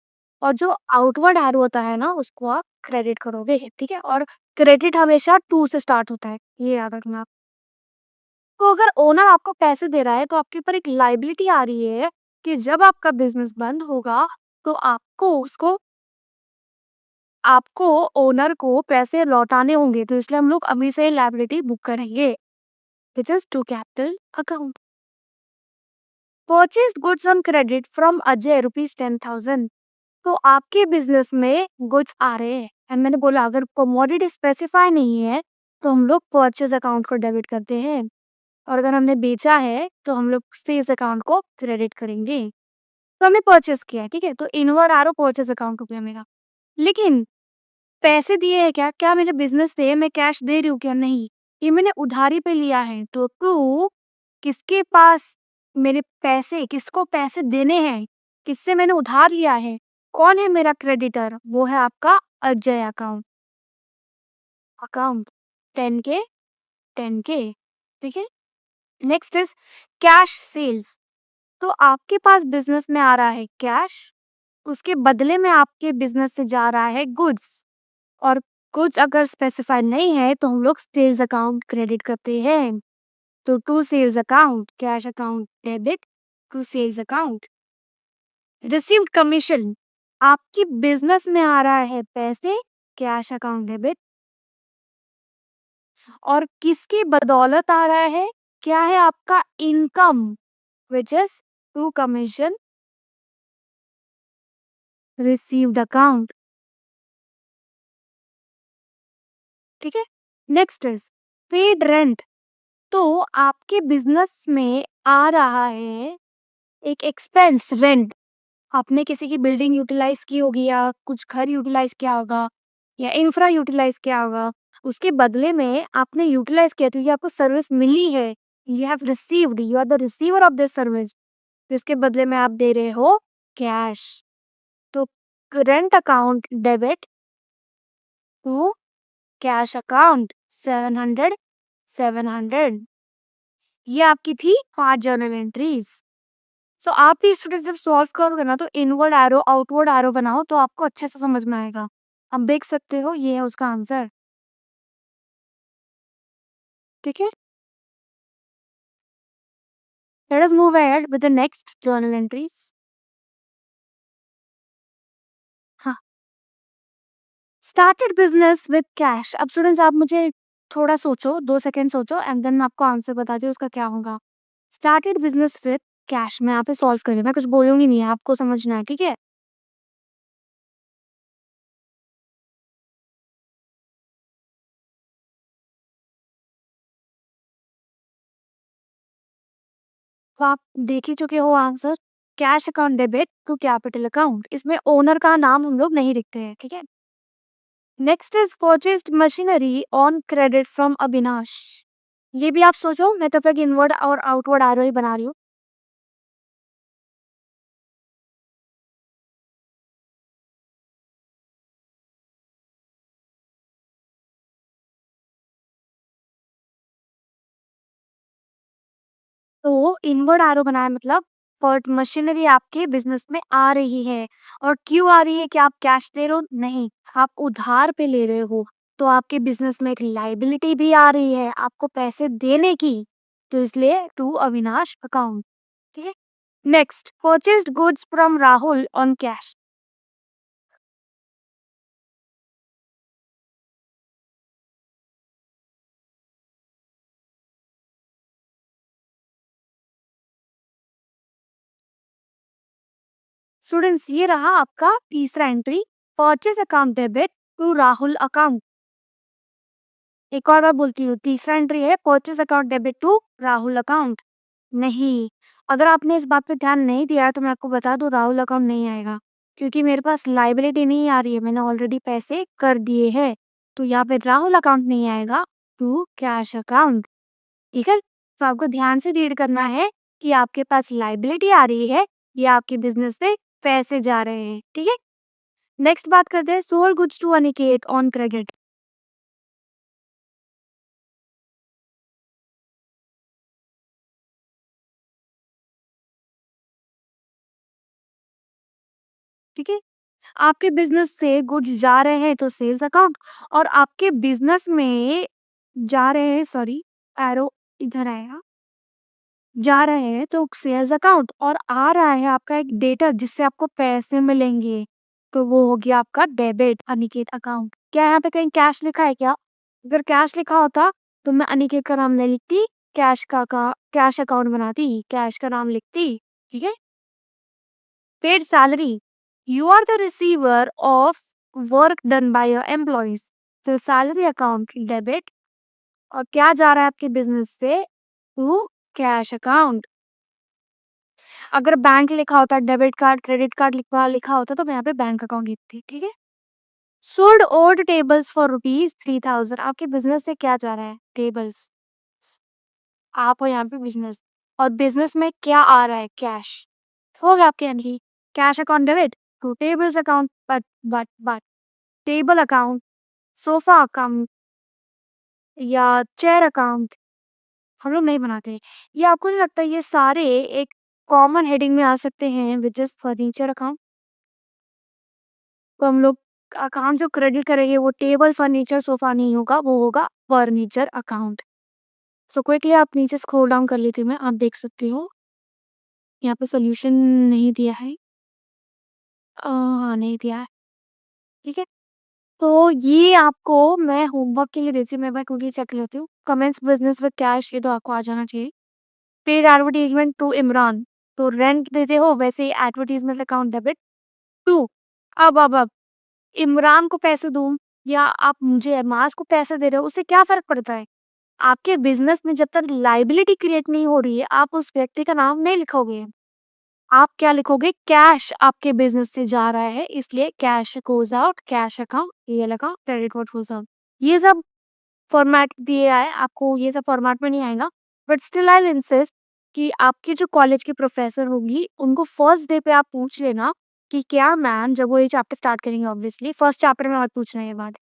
और जो आउटवर्ड एरो होता है ना, उसको आप क्रेडिट करोगे। ठीक है, और क्रेडिट हमेशा 2 से स्टार्ट होता है, ये याद रखना। तो अगर ओनर आपको पैसे दे रहा है तो आपके ऊपर एक लायबिलिटी आ रही है कि जब आपका बिजनेस बंद होगा तो आपको ओनर को पैसे लौटाने होंगे, तो इसलिए हम लोग अभी से लायबिलिटी बुक करेंगे, which is to capital account. Purchased goods on credit from Ajay rupees 10,000। तो आपके बिजनेस में गुड्स आ रहे हैं एंड मैंने बोला अगर कमोडिटी स्पेसिफाई नहीं है तो हम लोग परचेज अकाउंट को डेबिट करते हैं और अगर हमने बेचा है तो हम लोग सेल्स अकाउंट को क्रेडिट करेंगे। तो हमने परचेज किया है, ठीक है, तो इनवर्ड आरो परचेज अकाउंट हो गया मेरा। लेकिन पैसे दिए हैं क्या? क्या मेरे बिज़नेस से मैं कैश दे रही हूँ क्या? नहीं, ये मैंने उधारी पे लिया है। तो तू किसके पास मेरे पैसे, किसको पैसे देने हैं? किससे मैंने उधार लिया है? कौन है मेरा क्रेडिटर? वो है आपका अजय अकाउंट। अकाउंट 10 के 10 के, ठीक है? Next is cash sales. तो आपके पास बिज़नेस में आ रहा है कैश, उसके बदले में आपके बिज़नेस से जा रहा है गुड्स। और कुछ अगर स्पेसिफाइड नहीं है तो हम लोग सेल्स अकाउंट क्रेडिट करते हैं। तो to sales account cash account debit to sales account. Received commission, आपकी बिजनेस में आ रहा है पैसे, कैश अकाउंट डेबिट। और किसकी बदौलत आ रहा है? क्या है आपका income, which is to commission received account. ठीक है, नेक्स्ट इज पेड रेंट। तो आपके बिजनेस में आ रहा है एक एक्सपेंस, रेंट। आपने किसी की बिल्डिंग यूटिलाइज की होगी या कुछ घर यूटिलाइज किया होगा या इंफ्रा यूटिलाइज किया होगा, उसके बदले में आपने यूटिलाइज़ किया तो ये आपको सर्विस मिली है। You have received, you are the receiver of this service. तो इसके बदले में आप दे रहे हो कैश। तो current account debit to cash account 700, 700। ये आपकी थी 5 जर्नल एंट्रीज़। सो आप भी स्टूडेंट्स जब सॉल्व करोगे ना तो इनवर्ड एरो, आउटवर्ड एरो बनाओ तो आपको अच्छे से समझ में आएगा। आप देख सकते हो ये है उसका आंसर। ठीक है? Let us move ahead with the next journal entries. हाँ, स्टार्टेड बिज़नेस विद कैश। अब स्टूडेंट्स आप मुझे थोड़ा सोचो, 2 सेकंड सोचो एंड देन मैं आपको आंसर बताती हूँ उसका क्या होगा। स्टार्टेड बिज़नेस विद कैश मैं यहाँ पे सॉल्व कर रही हूँ, मैं कुछ बोलूँगी नहीं, आपको समझना है, ठीक है? तो आप देख ही चुके हो answer. Cash account debit to capital account. इसमें ओनर का नाम हम लोग नहीं लिखते हैं, ठीक है? Next is purchased machinery on credit from Avinash. ये भी आप सोचो, मैं तब तक इनवर्ड और आउटवर्ड एरो ही बना रही हूँ। तो इनवर्ड एरो बनाया मतलब पर मशीनरी आपके बिजनेस में आ रही है। और क्यों आ रही है? कि आप कैश दे रहे हो? नहीं, आप उधार पे ले रहे हो। तो आपके बिजनेस में एक लाइबिलिटी भी आ रही है आपको पैसे देने की। तो इसलिए टू अविनाश अकाउंट। ठीक है। Next, purchased goods from Rahul on cash. Students ये रहा आपका तीसरा entry, purchase account debit to Rahul account. एक और बार बोलती हूँ, तीसरा एंट्री है purchase account debit to Rahul account. नहीं, अगर आपने इस बात पे ध्यान नहीं दिया है तो मैं आपको बता दूं राहुल अकाउंट नहीं आएगा, क्योंकि मेरे पास लाइबिलिटी नहीं आ रही है, मैंने ऑलरेडी पैसे कर दिए हैं। तो यहाँ पे राहुल अकाउंट नहीं आएगा, टू कैश अकाउंट। ठीक है? तो आपको ध्यान से रीड करना है कि आपके पास लाइबिलिटी आ रही है या आपके बिजनेस से पैसे जा रहे हैं। ठीक है? नेक्स्ट बात करते हैं, sold goods to Aniket on credit. ठीक है? आपके बिजनेस से गुड्स जा रहे हैं तो सेल्स अकाउंट, और आपके बिजनेस में जा रहे हैं, सॉरी, एरो इधर आएगा, जा रहे हैं तो सेल्स अकाउंट, और आ रहा है आपका एक डेटा जिससे आपको पैसे मिलेंगे, तो वो हो गया आपका डेबिट अनिकेत अकाउंट। क्या यहाँ पे कहीं कैश लिखा है क्या? अगर कैश लिखा होता तो मैं अनिकेत का नाम नहीं लिखती, कैश का कैश अकाउंट बनाती, कैश का नाम लिखती। ठीक है? Paid salary, you are the receiver of work done by your employees। तो सैलरी अकाउंट डेबिट, और क्या जा रहा है आपके बिजनेस से? To cash account. अगर बैंक लिखा होता, डेबिट कार्ड, क्रेडिट कार्ड लिखा लिखा होता तो मैं यहाँ पे बैंक अकाउंट लिखती। ठीक है? Sold old tables for ₹3000। आपके बिजनेस से क्या जा रहा है? टेबल्स। आप हो यहाँ पे बिजनेस, और बिजनेस में क्या आ रहा है? कैश। हो गया आपके entry. Cash account debit to tables account, but table account, sofa account या चेयर अकाउंट हम लोग नहीं बनाते। ये आपको नहीं लगता ये सारे एक कॉमन हेडिंग में आ सकते हैं विच इज फर्नीचर अकाउंट? तो हम लोग अकाउंट जो क्रेडिट करेंगे वो टेबल, फर्नीचर, सोफा नहीं होगा, वो होगा फर्नीचर अकाउंट। सो क्विकली आप नीचे स्क्रॉल डाउन कर लेती हूँ मैं, आप देख सकते हो यहाँ पे सोल्यूशन नहीं दिया है। हाँ, नहीं दिया है। ठीक है? तो ये आपको मैं होमवर्क के लिए देती हूँ, मैं एक बार क्विकली चेक लेती हूँ। कमेंट्स बिजनेस विद कैश, ये तो आपको आ जाना चाहिए। पेड एडवर्टाइजमेंट टू इमरान, तो रेंट देते हो वैसे ही एडवर्टाइजमेंट अकाउंट डेबिट टू। अब इमरान को पैसे दूं या आप मुझे अरमास को पैसे दे रहे हो, उससे क्या फर्क पड़ता है? आपके बिजनेस में जब तक लाइबिलिटी क्रिएट नहीं हो रही है आप उस व्यक्ति का नाम नहीं लिखोगे। आप क्या लिखोगे? कैश आपके बिजनेस से जा रहा है इसलिए cash goes out, cash account, ये लगा क्रेडिट व्हाट गोज आउट। ये सब फॉर्मेट दिया है, आपको ये सब फॉर्मेट में नहीं आएगा। But still I will insist कि आपकी जो कॉलेज की प्रोफ़ेसर होंगी, उनको फर्स्ट डे पे आप पूछ लेना कि क्या मैम, जब वो ये चैप्टर स्टार्ट करेंगे ऑब्वियसली, फर्स्ट चैप्टर में मत पूछना ये बात।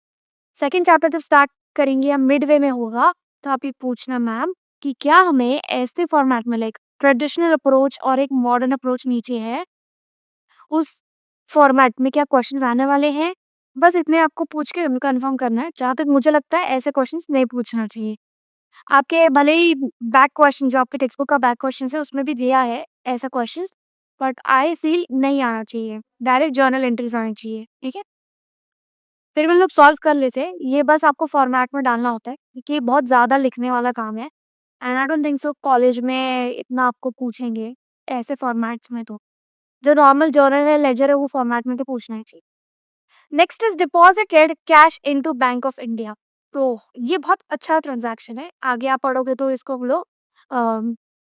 सेकंड चैप्टर जब स्टार्ट करेंगे या मिडवे में होगा, तो आप ये पूछना मैम कि क्या हमें ऐसे फॉर्मेट में लाइक ट्रेडिशनल अप्रोच और एक मॉडर्न अप्रोच नीचे है, उस फॉर्मेट में क्या क्वेश्चंस आने वाले हैं? बस इतने आपको पूछ के कन्फर्म करना है। जहाँ तक मुझे लगता है ऐसे क्वेश्चंस नहीं पूछना चाहिए। आपके भले ही बैक क्वेश्चन जो आपके टेक्स्ट बुक का बैक क्वेश्चंस है उसमें भी दिया है ऐसा क्वेश्चंस, बट आई फील नहीं आना चाहिए। डायरेक्ट जर्नल एंट्रीज़ आनी चाहिए, ठीक है? फिर भी हम लोग सॉल्व कर लेते हैं। ये बस आपको फॉर्मेट में डालना होता है क्योंकि ये बहुत ज़्यादा लिखने वाला काम है and I don't think so college में इतना आपको पूछेंगे ऐसे फॉर्मेट्स में तो। जो नॉर्मल जर्नल है, लेजर है, वो फॉर्मेट में तो पूछना ही चाहिए। Next is deposited cash into bank of India. तो ये बहुत अच्छा ट्रांज़ैक्शन है। आगे आप पढ़ोगे तो इसको हम लोग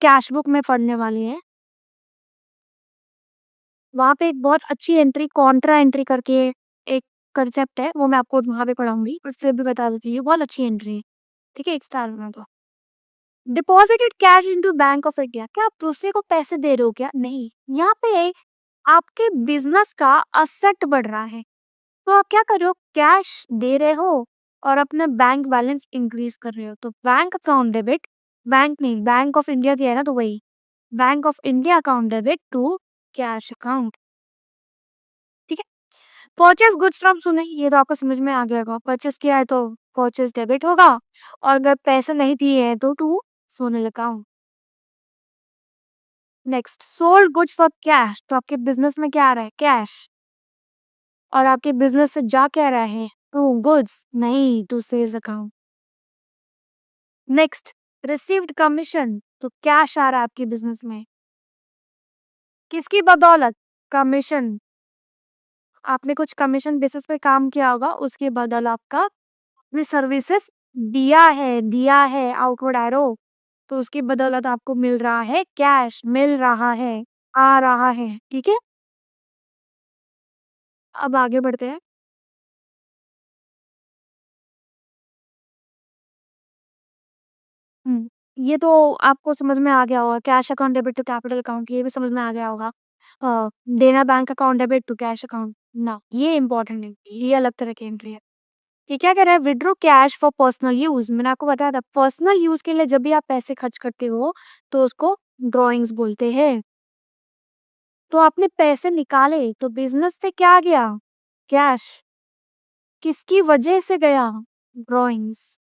कैश बुक में पढ़ने वाले हैं। वहाँ पे एक बहुत अच्छी एंट्री कॉन्ट्रा एंट्री करके एक कांसेप्ट है, वो मैं आपको वहाँ पे पढ़ाऊँगी, बट फिर भी बता देती हूँ, बहुत अच्छी एंट्री है। ठीक है, 1 स्टार में तो। Deposited cash into bank of India. क्या आप दूसरे को पैसे दे रहे हो क्या? नहीं। यहाँ पे आपके बिज़नेस का असेट बढ़ रहा है। तो आप क्या कर रहे हो? कैश दे रहे हो और अपना बैंक बैलेंस इंक्रीज़ कर रहे हो। तो बैंक अकाउंट डेबिट, बैंक नहीं, बैंक ऑफ इंडिया दिया है ना तो वही। Bank of India account debit to cash account, ठीक है? परचेज़ गुड्स फ्रॉम सुने, ये तो आपको समझ में आ गया होगा। परचेज़ किया है तो परचेज़ डेबिट होगा और अगर पैसे नहीं दिए हैं तो to Sonal account. Next, sold goods for cash. तो आपके बिज़नेस में क्या आ रहा है? कैश। और आपके बिज़नेस से जा क्या रहा है? टू गुड्स, नहीं to sales account. Next, received commission. तो कैश आ रहा है आपके बिज़नेस में। किसकी बदौलत? कमीशन। आपने कुछ कमीशन बेसिस पे काम किया होगा, उसके बदल आपका अपनी सर्विसेज दिया है आउटवर्ड एरो, तो उसकी बदौलत आपको मिल रहा है कैश, मिल रहा है, आ रहा है, ठीक है? अब आगे बढ़ते हैं। हुँ, ये तो आपको समझ में आ गया होगा, cash account debit to capital account, ये भी समझ में आ गया होगा। देना bank account debit to cash account, ना ये इम्पोर्टेंट है, ये अलग तरह की एंट्री है। ये क्या कह रहा है? Withdraw cash for personal use. मैंने आपको बताया था पर्सनल यूज़ के लिए जब भी आप पैसे खर्च करते हो, तो उसको ड्रॉइंग्स बोलते हैं। तो आपने पैसे निकाले, तो बिज़नेस से क्या गया? कैश। किसकी वजह से गया? ड्रॉइंग्स।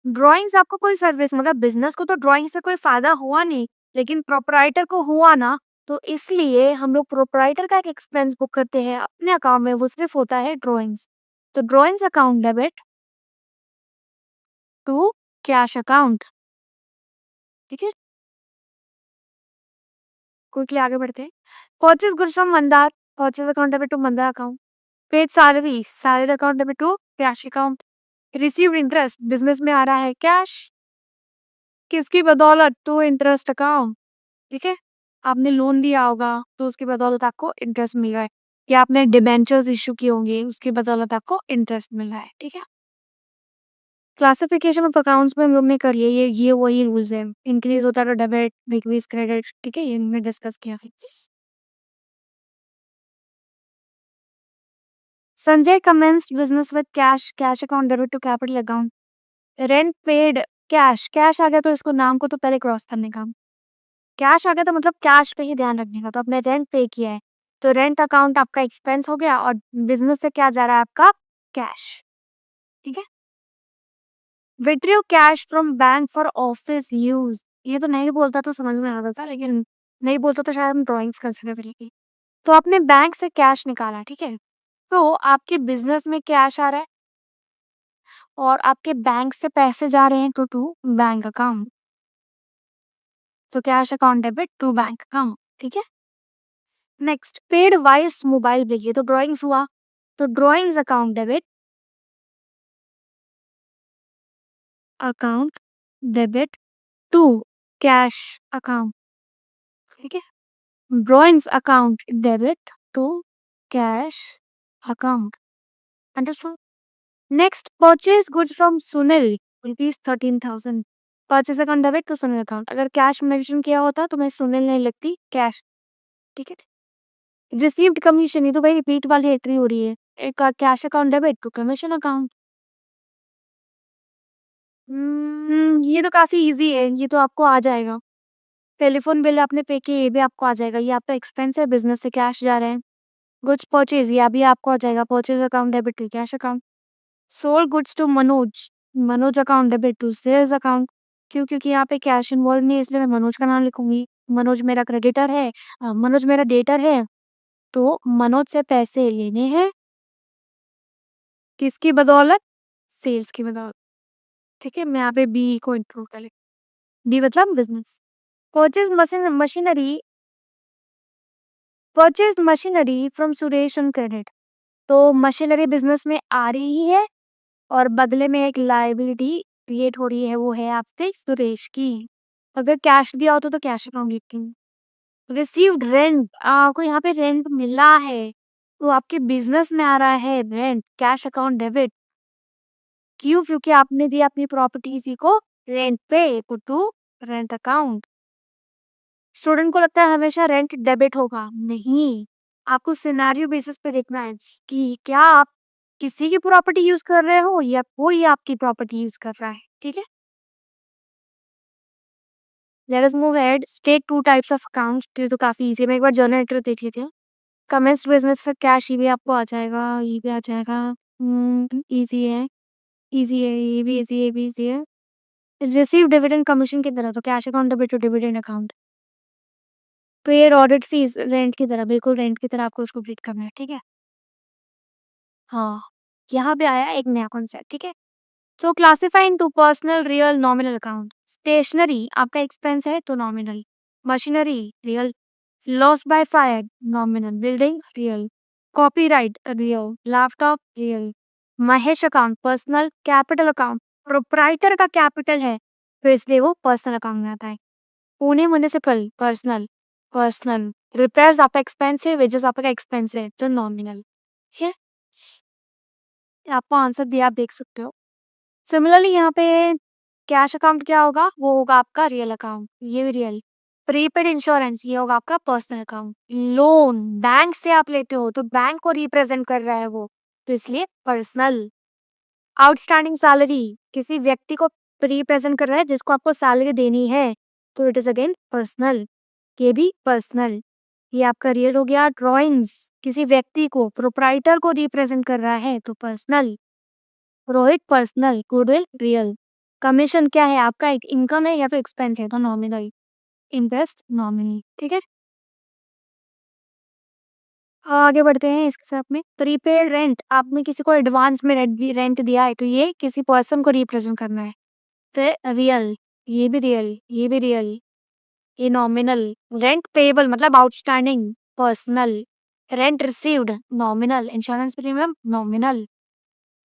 ड्रॉइंग्स आपको कोई सर्विस मतलब बिज़नेस को तो ड्रॉइंग से कोई फ़ायदा हुआ नहीं, लेकिन प्रोप्राइटर को हुआ ना, तो इसलिए हम लोग प्रोप्राइटर का एक एक्सपेंस बुक करते हैं अपने अकाउंट में, वो सिर्फ़ होता है ड्रॉइंग्स। तो drawings account debit to cash account, ठीक है? क्विकली आगे बढ़ते हैं। Purchase goods from Mandar, purchase account debit to Mandar account. Paid salary, salary account debit to cash account. Received interest, business में आ रहा है कैश, किसकी बदौलत? टू इंटरेस्ट अकाउंट, ठीक है? आपने लोन दिया होगा, तो उसकी बदौलत आपको इंटरेस्ट मिल रहा है, या आपने डिबेंचर्स इश्यू किए होंगे, उसकी बदौलत आपको इंटरेस्ट मिल रहा है, ठीक है? क्लासिफिकेशन ऑफ अकाउंट्स में हम लोग ने करी है, ये वही रूल्स हैं। इंक्रीज़ होता है तो डेबिट, डिक्रीज़ क्रेडिट, ठीक है? ये हमने डिस्कस किया है। Sanjay commenced business with cash, cash account debit to capital account. Rent paid cash, cash आ गया तो इसको नाम को तो पहले क्रॉस करने का। कैश आ गया तो मतलब कैश पे ही ध्यान रखने का, तो आपने रेंट पे किया है, तो रेंट अकाउंट आपका एक्सपेंस हो गया और बिज़नेस से क्या जा रहा है आपका? कैश, ठीक है? Withdraw cash from bank for office use. ये तो नहीं बोलता तो समझ में आ जाता, लेकिन नहीं बोलता तो शायद हम ड्राइंग्स कंसीडर करेंगे। तो आपने बैंक से कैश निकाला, ठीक है? तो आपके बिज़नेस में कैश आ रहा है और आपके बैंक से पैसे जा रहे हैं टू बैंक अकाउंट। तो cash account debit to bank account, ठीक है? Next, paid wife's mobile bill, ये तो ड्राइंग्स हुआ, तो drawings account debit account debit to cash account, ठीक है? Drawings account debit to cash account, understood? Next purchase goods from Sunil ₹13,000 purchase account debit to Sunil account. अगर cash mention किया होता तो मैं सुनील नहीं लिखती, कैश। ठीक है। रिसीव्ड कमीशन, ये तो भाई रिपीट वाली एंट्री हो रही है। एक cash account debit to commission account. ये तो काफी इजी है, ये तो आपको आ जाएगा। टेलीफोन बिल आपने पे किए, ये भी आपको आ जाएगा। ये आपका एक्सपेंस है, बिजनेस से कैश जा रहे हैं। गुड्स परचेज, ये अभी आपको आ जाएगा। Purchase account debit to cash account. Sold goods to Manoj, Manoj account debit to sales account. क्यों? क्योंकि यहाँ पे कैश इन्वॉल्व नहीं है, इसलिए मैं मनोज का नाम लिखूंगी। मनोज मेरा क्रेडिटर है, मनोज मेरा डेटर है, तो मनोज से पैसे लेने हैं। किसकी बदौलत? सेल्स की बदौलत। ठीक है, मैं यहाँ पे बी को इंक्लूड कर बी मतलब business. Purchase machinery, purchase machinery from Suresh on credit. तो मशीनरी बिजनेस में आ रही है और बदले में एक लायबिलिटी क्रिएट हो रही है, वो है आपके सुरेश की। अगर कैश दिया होता तो कैश अकाउंट लिखेंगे। रिसीव्ड रेंट, आपको यहाँ पे रेंट मिला है, तो आपके बिजनेस में आ रहा है रेंट, कैश अकाउंट डेबिट। क्यों? क्योंकि आपने दिया अपनी प्रॉपर्टी किसी को रेंट पे, टू रेंट अकाउंट। स्टूडेंट को लगता है हमेशा रेंट डेबिट होगा, नहीं। आपको सिनेरियो बेसिस पे देखना है कि क्या आप किसी की प्रॉपर्टी यूज कर रहे हो या कोई आपकी प्रॉपर्टी यूज कर रहा है। ठीक है, let us move ahead. State two types of accounts, ये तो काफी इजी है। मैं एक बार जर्नल एंट्री देख लेती हूँ। कमेंस बिजनेस फॉर कैश, ये भी आपको आ जाएगा, ये भी आ जाएगा। इजी है, इजी है, ये भी इजी है, ये भी इजी है। रिसीव डिविडेंड कमीशन की तरह, तो cash account debit to dividend account. Paid audit fees, rent की तरह, बिल्कुल रेंट की तरह आपको उसको ट्रीट करना है। ठीक है, हाँ, यहाँ पे आया एक नया कॉन्सेप्ट। ठीक है, so classify into personal, real, nominal account. Stationery आपका एक्सपेंस है तो nominal, machinery real, loss by fire nominal, building real, copyright real, laptop real. Mahesh account personal, capital account proprietor का कैपिटल है तो इसलिए वो पर्सनल अकाउंट में आता है। Pune municipal personal, personal. Repairs आपका एक्सपेंस है, वेजेस आपका एक्सपेंस है तो नॉमिनल। ठीक है, आपको आंसर दिया, आप देख सकते हो। सिमिलरली यहाँ पे कैश अकाउंट क्या होगा? वो होगा आपका रियल अकाउंट, ये भी रियल। प्रीपेड इंश्योरेंस, ये होगा आपका पर्सनल अकाउंट। लोन बैंक से आप लेते हो तो बैंक को रिप्रेजेंट कर रहा है वो, तो इसलिए पर्सनल। आउटस्टैंडिंग सैलरी, किसी व्यक्ति को रिप्रेजेंट कर रहा है जिसको आपको सैलरी देनी है, तो इट इज अगेन पर्सनल, ये भी पर्सनल। ये आपका रियल हो गया। ड्रॉइंग्स, किसी व्यक्ति को, प्रोप्राइटर को रिप्रेजेंट कर रहा है तो personal. Rohit personal, goodwill real. Commission क्या है? आपका एक इनकम है या फिर एक्सपेंस है तो नॉमिनल। Interest nominal. ठीक है, आगे बढ़ते हैं इसके साथ में। प्रीपेड रेंट, आपने किसी को एडवांस में रेंट दिया है तो ये किसी पर्सन को रिप्रेजेंट करना है। फिर रियल, ये भी रियल, ये भी रियल, ये नॉमिनल। रेंट पेबल मतलब outstanding, personal. Rent received nominal. Insurance premium nominal.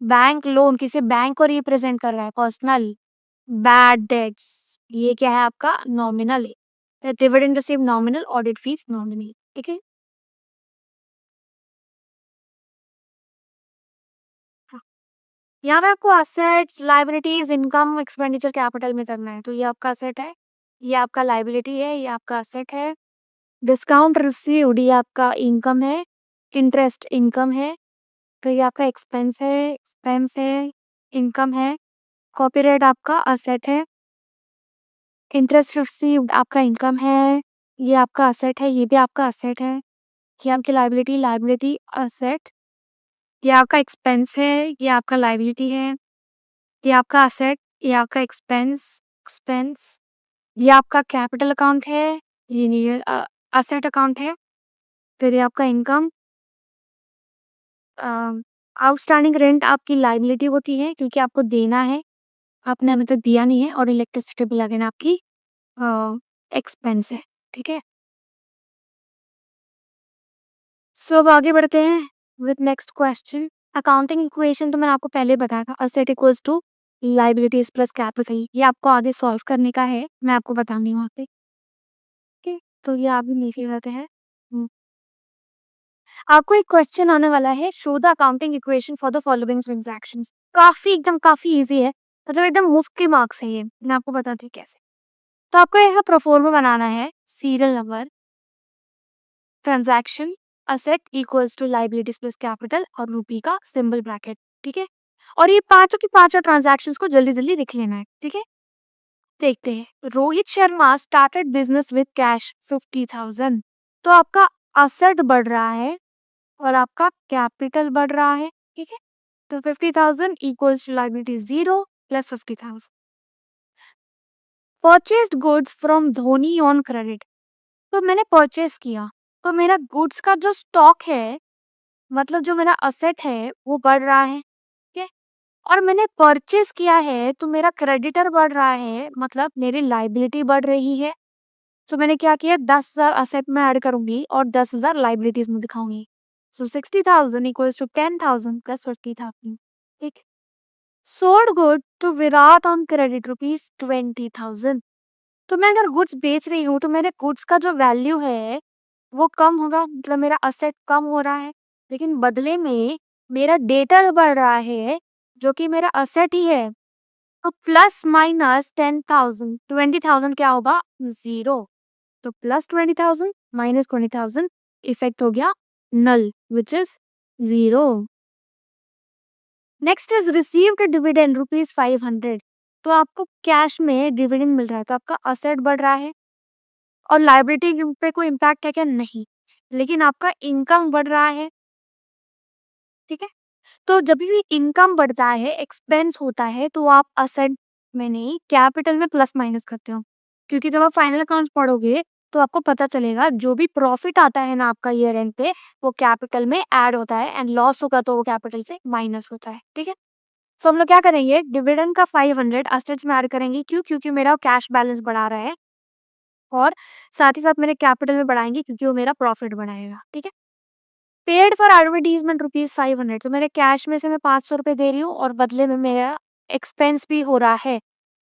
Bank loan, किसी बैंक को रिप्रेजेंट कर रहा है, पर्सनल। बैड डेट्स, ये क्या है आपका? Nominal. Dividend receive nominal, audit fees nominal. ठीक है, हाँ। यहाँ पे आपको assets, liabilities, income, expenditure, capital में करना है। तो ये आपका असेट है, ये आपका लायबिलिटी है, ये आपका असेट है। डिस्काउंट रिसीव्ड, ये आपका इनकम है। इंटरेस्ट इनकम है, तो ये आपका एक्सपेंस है, एक्सपेंस है, इनकम है। कॉपीराइट आपका असेट है। इंटरेस्ट रिसीव्ड आपका इनकम है, ये आपका असेट है, ये भी आपका असेट है। ये आपकी लायबिलिटी, लायबिलिटी असेट। ये आपका एक्सपेंस है, ये आपका लायबिलिटी है। ये आपका असेट, ये आपका एक्सपेंस, एक्सपेंस। ये आपका कैपिटल अकाउंट है, ये असेट अकाउंट है। फिर ये आपका इनकम। आउटस्टैंडिंग रेंट आपकी लायबिलिटी होती है क्योंकि आपको देना है, आपने अभी तक दिया नहीं है। और इलेक्ट्रिसिटी बिल अगेन आपकी एक्सपेंस है। ठीक है, सो अब आगे बढ़ते हैं with next question. Accounting equation तो मैंने आपको पहले बताया था, asset equals to liabilities plus capital. ये आपको आगे सॉल्व करने का है, मैं आपको बताऊंगी वहां पे। ठीक है, तो ये आप भी लिख लेते हैं। आपको एक क्वेश्चन आने वाला है, show the accounting equation for the following transactions. काफ़ी ईज़ी है, मतलब एकदम मुफ्त के मार्क्स है ये, मैं आपको बताती हूँ कैसे। तो आपको ऐसा प्रोफ़ार्मा बनाना है, serial number, transaction, asset equals to liabilities plus capital और रुपए का सिंबल ब्रैकेट, ठीक है? और ये पाँचों की पाँचों ट्रांज़ैक्शंस को जल्दी-जल्दी लिख लेना है, ठीक है? देखते हैं, Rohit Sharma started business with cash 50,000, तो आपका एसेट बढ़ रहा है और आपका कैपिटल बढ़ रहा है, ठीक है? तो 50,000 equals to liability 0 plus 50,000। Purchased goods from Dhoni on credit, तो मैंने परचेज किया, तो मेरा गुड्स का जो स्टॉक है, मतलब जो मेरा असेट है वो बढ़ रहा है, ठीक है? और मैंने परचेज किया है तो मेरा क्रेडिटर बढ़ रहा है, मतलब मेरी लायबिलिटी बढ़ रही है। तो मैंने क्या किया, 10,000 असेट में ऐड करूंगी और 10,000 लायबिलिटीज में दिखाऊंगी। सो 60,000 इक्वल्स टू 10,000 प्लस 50,000, ठीक। Sold good to Virat on credit rupees 20,000, तो मैं अगर गुड्स बेच रही हूँ तो मेरे गुड्स का जो वैल्यू है वो कम होगा, मतलब मेरा असेट कम हो रहा है, लेकिन बदले में मेरा डेटर बढ़ रहा है जो कि मेरा असेट ही है। तो प्लस माइनस 10,000 20,000 क्या होगा, जीरो। तो प्लस 20,000 माइनस 20,000 इफेक्ट हो गया null, which is zero. Next is received dividend rupees 500, तो आपको कैश में डिविडेंड मिल रहा है, तो आपका असेट बढ़ रहा है। और लायबिलिटी पे कोई इम्पैक्ट है क्या, नहीं, लेकिन आपका इनकम बढ़ रहा है, ठीक है। तो जब भी इनकम बढ़ता है, एक्सपेंस होता है, तो आप असेट में नहीं कैपिटल में प्लस माइनस करते हो, क्योंकि जब आप फाइनल अकाउंट्स पढ़ोगे तो आपको पता चलेगा जो भी प्रॉफिट आता है ना आपका ईयर एंड पे, वो कैपिटल में ऐड होता है, एंड लॉस होगा तो वो कैपिटल से माइनस होता है, ठीक है। तो हम लोग क्या करेंगे, डिविडेंड का 500 असेट्स में ऐड करेंगे, क्यों, क्योंकि मेरा कैश बैलेंस बढ़ा रहा है, और साथ ही साथ मेरे कैपिटल में बढ़ाएंगे क्योंकि वो मेरा प्रॉफिट बढ़ाएगा, ठीक है। पेड फॉर एडवर्टीजमेंट रुपीज 500, तो मेरे कैश में से मैं 500 रुपए दे रही हूँ और बदले में मेरा एक्सपेंस भी हो रहा है,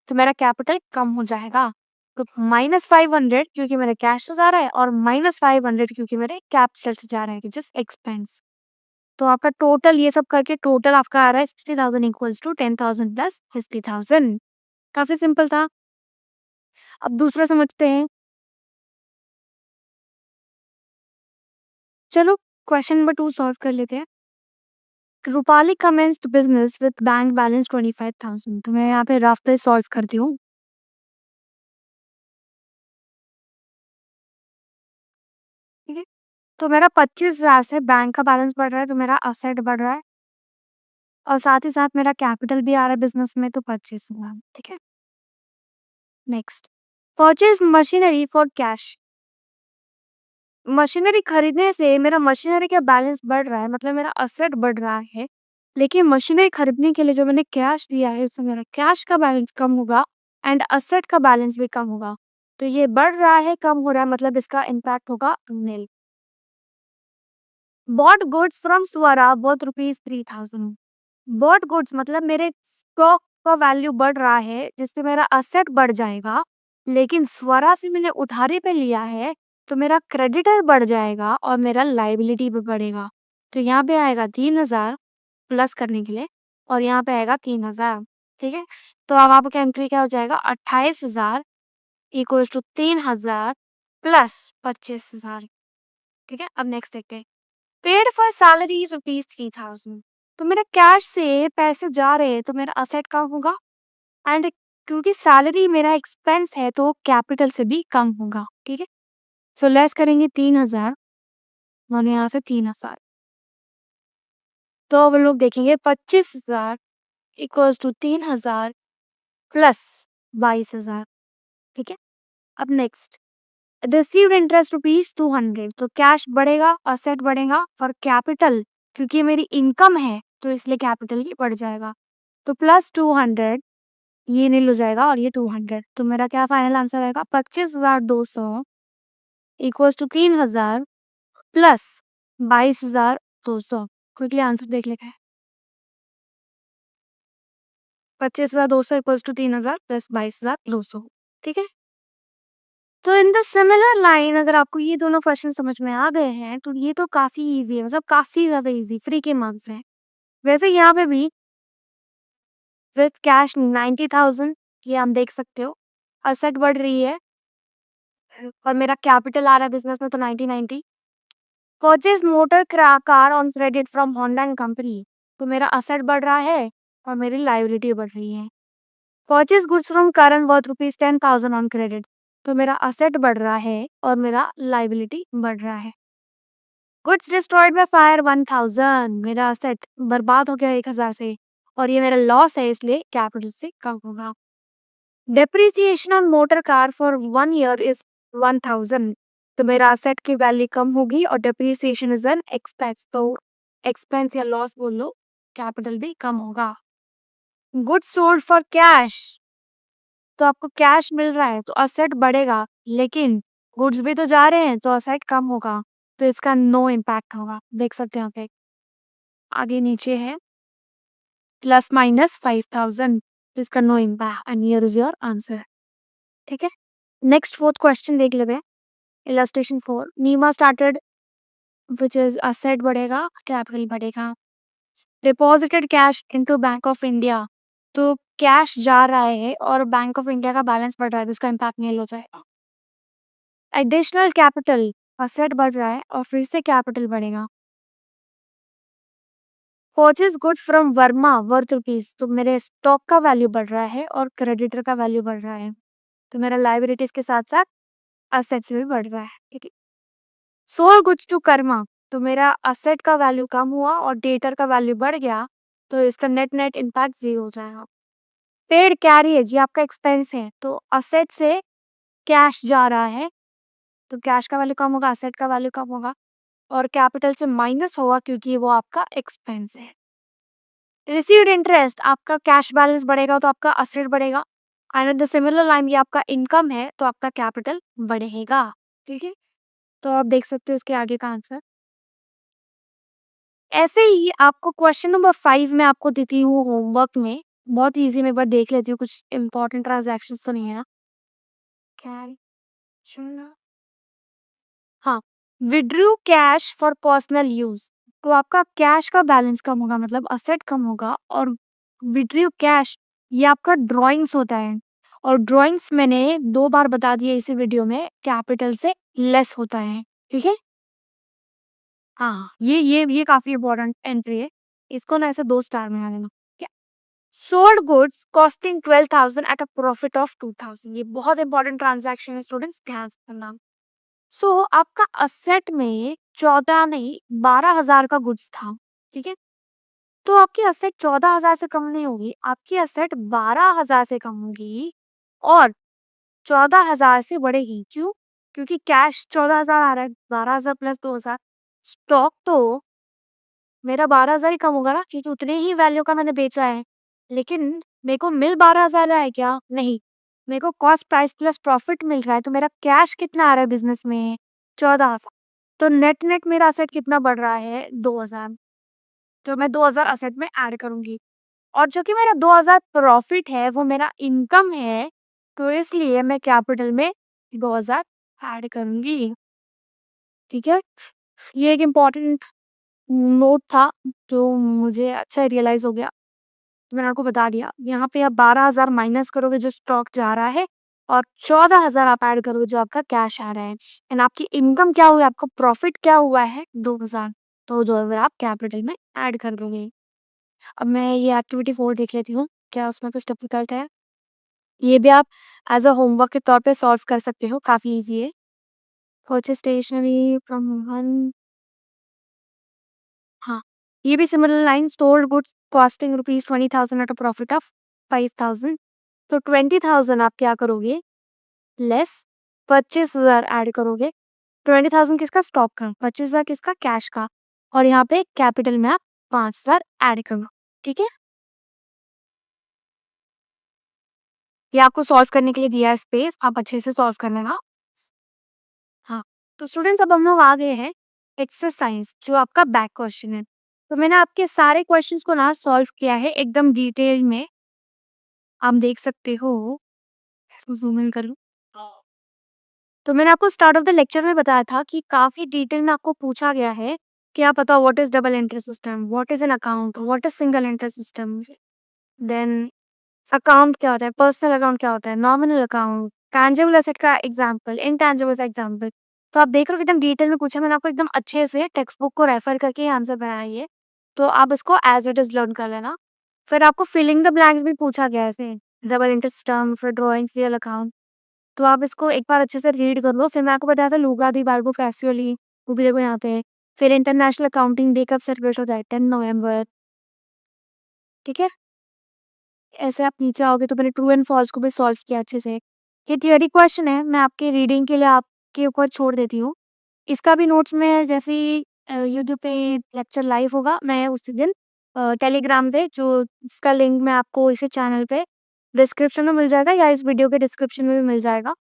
तो मेरा कैपिटल कम हो जाएगा। तो -500 क्योंकि मेरे कैश से जा रहा है, और -500 क्योंकि मेरे कैपिटल से जा रहा है, जिस एक्सपेंस। तो आपका टोटल ये सब करके टोटल आपका आ रहा है 60,000 इक्वल्स टू 10,000 प्लस 50,000। काफी सिंपल था। अब दूसरा समझते हैं। चलो क्वेश्चन नंबर 2 सॉल्व कर लेते हैं। Rupali commenced business with bank balance 25,000, तो मैं यहाँ पे रफ पे सॉल्व करती हूँ, ठीक है। तो मेरा 25,000 से बैंक का बैलेंस बढ़ रहा है, तो मेरा असेट बढ़ रहा है, और साथ ही साथ मेरा कैपिटल भी आ रहा है बिजनेस में, तो 25,000, ठीक है। Next, purchase machinery for cash, machinery खरीदने से मेरा मशीनरी का बैलेंस बढ़ रहा है, मतलब मेरा असेट बढ़ रहा है, लेकिन मशीनरी खरीदने के लिए जो मैंने कैश दिया है उससे मेरा कैश का बैलेंस कम होगा, एंड असेट का बैलेंस भी कम होगा। तो ये बढ़ रहा है, कम हो रहा है, मतलब इसका इम्पैक्ट होगा nil. Bought goods from Swara worth rupees 3,000, bought goods मतलब मेरे स्टॉक का वैल्यू बढ़ रहा है जिससे मेरा असेट बढ़ जाएगा, लेकिन स्वरा से मैंने उधारी पे लिया है, तो मेरा क्रेडिटर बढ़ जाएगा और मेरा लाइबिलिटी भी बढ़ेगा। तो यहाँ पे आएगा 3,000 प्लस करने के लिए, और यहाँ पे आएगा 3,000, ठीक है। तो अब आपका एंट्री क्या हो जाएगा, 28,000 इक्वल्स टू 3,000 प्लस 25,000, ठीक है। अब नेक्स्ट देखते हैं। पेड फॉर सैलरीज रुपीज 3,000, तो मेरा कैश से पैसे जा रहे हैं, तो मेरा असेट कम होगा, एंड क्योंकि सैलरी मेरा एक्सपेंस है तो कैपिटल से भी कम होगा, ठीक है। सो लेस करेंगे 3,000 और यहाँ से 3,000, तो अब हम लोग देखेंगे 25,000 इक्वल्स टू 3,000 प्लस 22,000, ठीक है। अब नेक्स्ट, रिसीव्ड इंटरेस्ट रुपीज 200, तो कैश बढ़ेगा, असेट बढ़ेगा, और कैपिटल क्योंकि ये मेरी इनकम है तो इसलिए कैपिटल ही बढ़ जाएगा, तो प्लस 200, ये नील हो जाएगा और ये 200, तो मेरा क्या फाइनल आंसर आएगा, 25,200 equals to 3,000 plus 22,200। Quickly answer देख लेते हैं। 25,200 इक्वल्स टू 3,000 प्लस 22,200, ठीक है। तो इन द सिमिलर लाइन अगर आपको ये दोनों क्वेश्चन समझ में आ गए हैं तो ये तो काफी इजी है, मतलब काफी ज्यादा इजी, फ्री के मार्क्स हैं। वैसे यहाँ पे भी विथ कैश 90,000, ये आप देख सकते हो। असेट बढ़ रही है और मेरा कैपिटल आ रहा है बिजनेस में तो 90-90। Purchase motor car on credit from Honda and company, तो मेरा असेट बढ़ रहा है और मेरी लायबिलिटी बढ़ रही है। Purchase goods from Karan worth ₹10,000 on credit, तो मेरा असेट बढ़ रहा है और मेरा लायबिलिटी बढ़ रहा है। गुड्स डिस्ट्रॉयड बाय फायर 1000, मेरा असेट बर्बाद हो गया 1000 से और ये मेरा लॉस है इसलिए कैपिटल से कम होगा। Depreciation on motor car for 1 year is 1000, तो मेरा असेट की वैल्यू कम होगी और डेप्रिसिएशन इज एन एक्सपेंस, तो एक्सपेंस या लॉस बोल लो, कैपिटल भी कम होगा। गुड्स सोल्ड फॉर कैश, तो आपको कैश मिल रहा है तो असेट बढ़ेगा, लेकिन गुड्स भी तो जा रहे हैं तो असेट कम होगा, तो इसका नो इम्पैक्ट होगा। देख सकते हैं यहाँ पे आगे नीचे है प्लस माइनस 5000, तो इसका no impact and here is your answer. ठीक है, नेक्स्ट फोर्थ क्वेश्चन देख लेते हैं। Illustration 4, Neema started which is asset बढ़ेगा, कैपिटल बढ़ेगा। Deposited cash into bank of India, तो कैश जा रहा है और बैंक ऑफ इंडिया का बैलेंस बढ़ रहा है, तो इसका इम्पैक्ट नील हो जाएगा। एडिशनल कैपिटल, असेट बढ़ रहा है और फिर से कैपिटल बढ़ेगा। Purchase goods from Verma worth rupees, तो मेरे स्टॉक का वैल्यू बढ़ रहा है और क्रेडिटर का वैल्यू बढ़ रहा है, तो मेरा लायबिलिटीज के साथ साथ असेट्स भी बढ़ रहा है। ठीक है, सोल्ड गुड्स टू कर्मा, तो मेरा असेट का वैल्यू कम हुआ और डेटर का वैल्यू बढ़ गया, तो इसका नेट नेट इम्पैक्ट 0 हो जाएगा। पेड कैरियज, ये आपका एक्सपेंस है, तो असेट से कैश जा रहा है तो कैश का वैल्यू कम होगा, असेट का वैल्यू कम होगा और कैपिटल से माइनस होगा क्योंकि वो आपका एक्सपेंस है। रिसीव्ड इंटरेस्ट, आपका कैश बैलेंस बढ़ेगा तो आपका असेट बढ़ेगा, एंड द सिमिलर लाइन ये आपका इनकम है तो आपका कैपिटल बढ़ेगा। ठीक है, तो आप देख सकते हो इसके आगे का आंसर। ऐसे ही आपको क्वेश्चन नंबर 5 में आपको देती हूँ होमवर्क में, बहुत इजी में, एक बार देख लेती हूँ, कुछ इंपॉर्टेंट ट्रांजैक्शंस तो नहीं है ना। कैरी, हाँ, withdrew cash for personal use, तो आपका कैश का बैलेंस कम होगा, मतलब असेट कम होगा, और विड्रू कैश ये आपका ड्राइंग्स होता है और ड्राइंग्स मैंने 2 बार बता दिया इसी वीडियो में, कैपिटल से लेस होता है। ठीक है, हाँ, ये काफी इंपॉर्टेंट एंट्री है, इसको ना ऐसे 2 स्टार में आ देना। क्या, sold goods costing 12,000 at a profit of 2000, ये बहुत इंपॉर्टेंट ट्रांजैक्शन है स्टूडेंट्स, ध्यान से करना। सो आपका असेट में 14 नहीं 12,000 का गुड्स था। ठीक है, तो आपकी असेट 14,000 से कम नहीं होगी, आपकी असेट 12,000 से कम होगी और 14,000 से बढ़ेगी। क्यों? क्योंकि कैश 14,000 आ रहा है, 12,000 प्लस 2,000, स्टॉक तो मेरा 12,000 ही कम होगा ना, क्योंकि उतने ही वैल्यू का मैंने बेचा है। लेकिन मेरे को मिल 12,000 रहा है क्या? नहीं, मेरे को कॉस्ट प्राइस प्लस प्रॉफिट मिल रहा है, तो मेरा कैश कितना आ रहा है बिजनेस में? 14,000, तो नेट नेट मेरा असेट कितना बढ़ रहा है? 2,000, तो मैं 2,000 असेट में ऐड करूंगी और जो कि मेरा 2,000 प्रॉफिट है वो मेरा इनकम है, तो इसलिए मैं कैपिटल में 2,000 ऐड करूंगी। ठीक है, ये एक इम्पॉर्टेंट नोट था जो मुझे अच्छा रियलाइज हो गया, तो मैंने आपको बता दिया। यहाँ पे आप 12,000 माइनस करोगे जो स्टॉक जा रहा है और 14,000 आप ऐड करोगे जो आपका कैश आ रहा है, एंड आपकी इनकम क्या हुई, आपका प्रॉफिट क्या हुआ है? 2,000, तो 2,000 आप कैपिटल में ऐड कर दोगे। अब मैं ये एक्टिविटी 4 देख लेती हूँ, क्या उसमें कुछ डिफिकल्ट है? ये भी आप एज अ होमवर्क के तौर पे सॉल्व कर सकते हो, काफी इजी है। परचेज स्टेशनरी फ्रॉम वन, हाँ, ये भी similar line, stored goods costing ₹20,000 at a profit of 5,000, तो 20,000 आप क्या करोगे? लेस 25,000 ऐड करोगे। 20,000 किसका? स्टॉक का, 25,000 किसका? कैश का, और यहाँ पे कैपिटल में आप 5,000 ऐड करो। ठीक है, ये आपको सॉल्व करने के लिए दिया है स्पेस, आप अच्छे से सॉल्व कर लेना। हाँ, तो स्टूडेंट्स अब हम लोग आ गए हैं एक्सरसाइज, जो आपका बैक क्वेश्चन है। तो मैंने आपके सारे क्वेश्चंस को ना सॉल्व किया है एकदम डिटेल में, आप देख सकते हो। इसको ज़ूम इन कर लूँ। तो मैंने आपको स्टार्ट ऑफ द लेक्चर में बताया था कि काफ़ी डिटेल में आपको पूछा गया है कि आप बताओ what is double entry system, what is an account, what is single entry system, then account क्या होता है, पर्सनल अकाउंट क्या होता है, नॉमिनल अकाउंट, टैंजिबल एसेट का एग्जांपल, इनटैंजिबल का एग्जांपल। तो आप देख रहे हो कितना डिटेल में पूछा मैंने आपको, एकदम अच्छे से टेक्स्ट बुक को रेफर करके ये आंसर बनाया है ये। तो आप इसको एज़ इट इज़ लर्न कर लेना। फिर आपको फिलिंग द ब्लैंक्स भी पूछा गया है ऐसे, डबल इंटरेस्ट टर्म, फिर ड्राइंग रियल अकाउंट। तो आप इसको एक बार अच्छे से रीड कर लो। फिर मैं आपको बताया था लूका दी बार्बो फैसियोली, वो भी देखो यहाँ पे। फिर इंटरनेशनल अकाउंटिंग डे कब सेलिब्रेट होता है? 10 नवंबर, ठीक है? ऐसे आप नीचे आओगे तो मैंने ट्रू एंड फॉल्स को भी सॉल्व किया अच्छे से। ये थियरी क्वेश्चन है, मैं आपकी रीडिंग के लिए आपके ऊपर छोड़ देती हूँ। इसका भी नोट्स मैं जैसे ही यूट्यूब पे लेक्चर लाइव होगा, मैं उसी दिन टेलीग्राम पे जो इसका लिंक मैं आपको इसी चैनल पे डिस्क्रिप्शन में मिल जाएगा या इस वीडियो के डिस्क्रिप्शन में भी मिल जाएगा।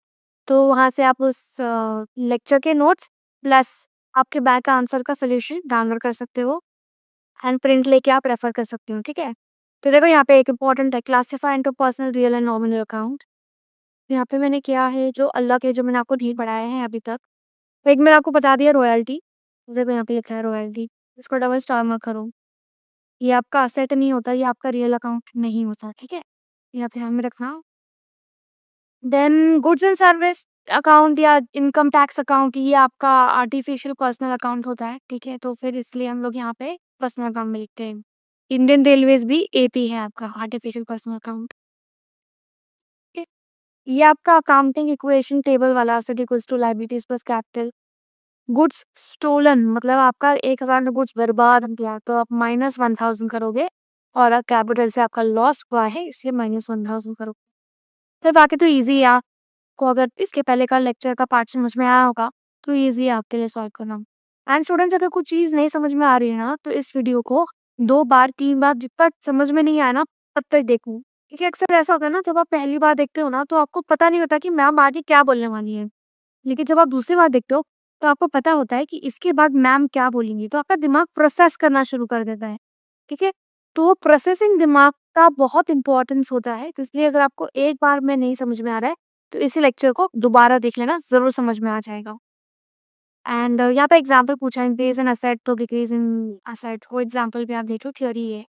तो वहाँ से आप उस लेक्चर के नोट्स प्लस आपके बैक का आंसर का सॉल्यूशन डाउनलोड कर सकते हो एंड प्रिंट लेके आप रेफर कर सकते हो, ठीक है? तो देखो यहाँ पे एक इम्पोर्टेंट है, classify into personal, real and nominal account. यहाँ पे मैंने किया है जो अलग है, जो मैंने आपको नहीं पढ़ाया है अभी तक। तो एक मैंने आपको बता दिया रॉयल्टी। देखो यहाँ पे लिखा है रॉयल्टी, इसको डबल स्टार मत करो। ये आपका असेट नहीं होता, ये आपका रियल अकाउंट नहीं होता, ठीक है? यहाँ ध्यान में रखना। Then goods and service account या इनकम टैक्स अकाउंट, ये आपका आर्टिफिशियल पर्सनल अकाउंट होता है, ठीक है? तो फिर इसलिए हम लोग यहाँ पे पर्सनल अकाउंट में लिखते हैं। इंडियन रेलवेज भी एपी है आपका आर्टिफिशियल पर्सनल अकाउंट। ठीक है? ये आपका अकाउंटिंग इक्वेशन टेबल वाला asset equals to liabilities plus capital. Goods stolen मतलब आपका 1000 में गुड्स बर्बाद हो गया तो आप -1000 करोगे, और कैपिटल से आपका लॉस हुआ है इसलिए -1000 करोगे। फिर बाकी तो इजी है, आपको अगर इसके पहले का लेक्चर का पार्ट समझ में आया होगा तो इजी है आपके लिए सॉल्व करना। एंड स्टूडेंट्स, अगर कुछ चीज़ नहीं समझ में आ रही है ना, तो इस वीडियो को 2 बार 3 बार जब तक समझ में नहीं आया ना तब तक देखो। क्योंकि अक्सर ऐसा होता है ना, जब आप पहली बार देखते हो ना तो आपको पता नहीं होता कि मैम आगे क्या बोलने वाली है। लेकिन जब आप दूसरी बार देखते हो तो आपको पता होता है कि इसके बाद मैम क्या बोलेंगी, तो आपका दिमाग प्रोसेस करना शुरू कर देता है, ठीक है? तो प्रोसेसिंग दिमाग का बहुत इंपॉर्टेंस होता है, तो इसलिए अगर आपको एक बार में नहीं समझ में आ रहा है तो इसी लेक्चर को दोबारा देख लेना, ज़रूर समझ में आ जाएगा। एंड यहाँ पे एग्जांपल पूछा है, इंक्रीज इन एसेट तो डिक्रीज इन एसेट, वो एग्जांपल भी आप देख लो, थ्योरी है।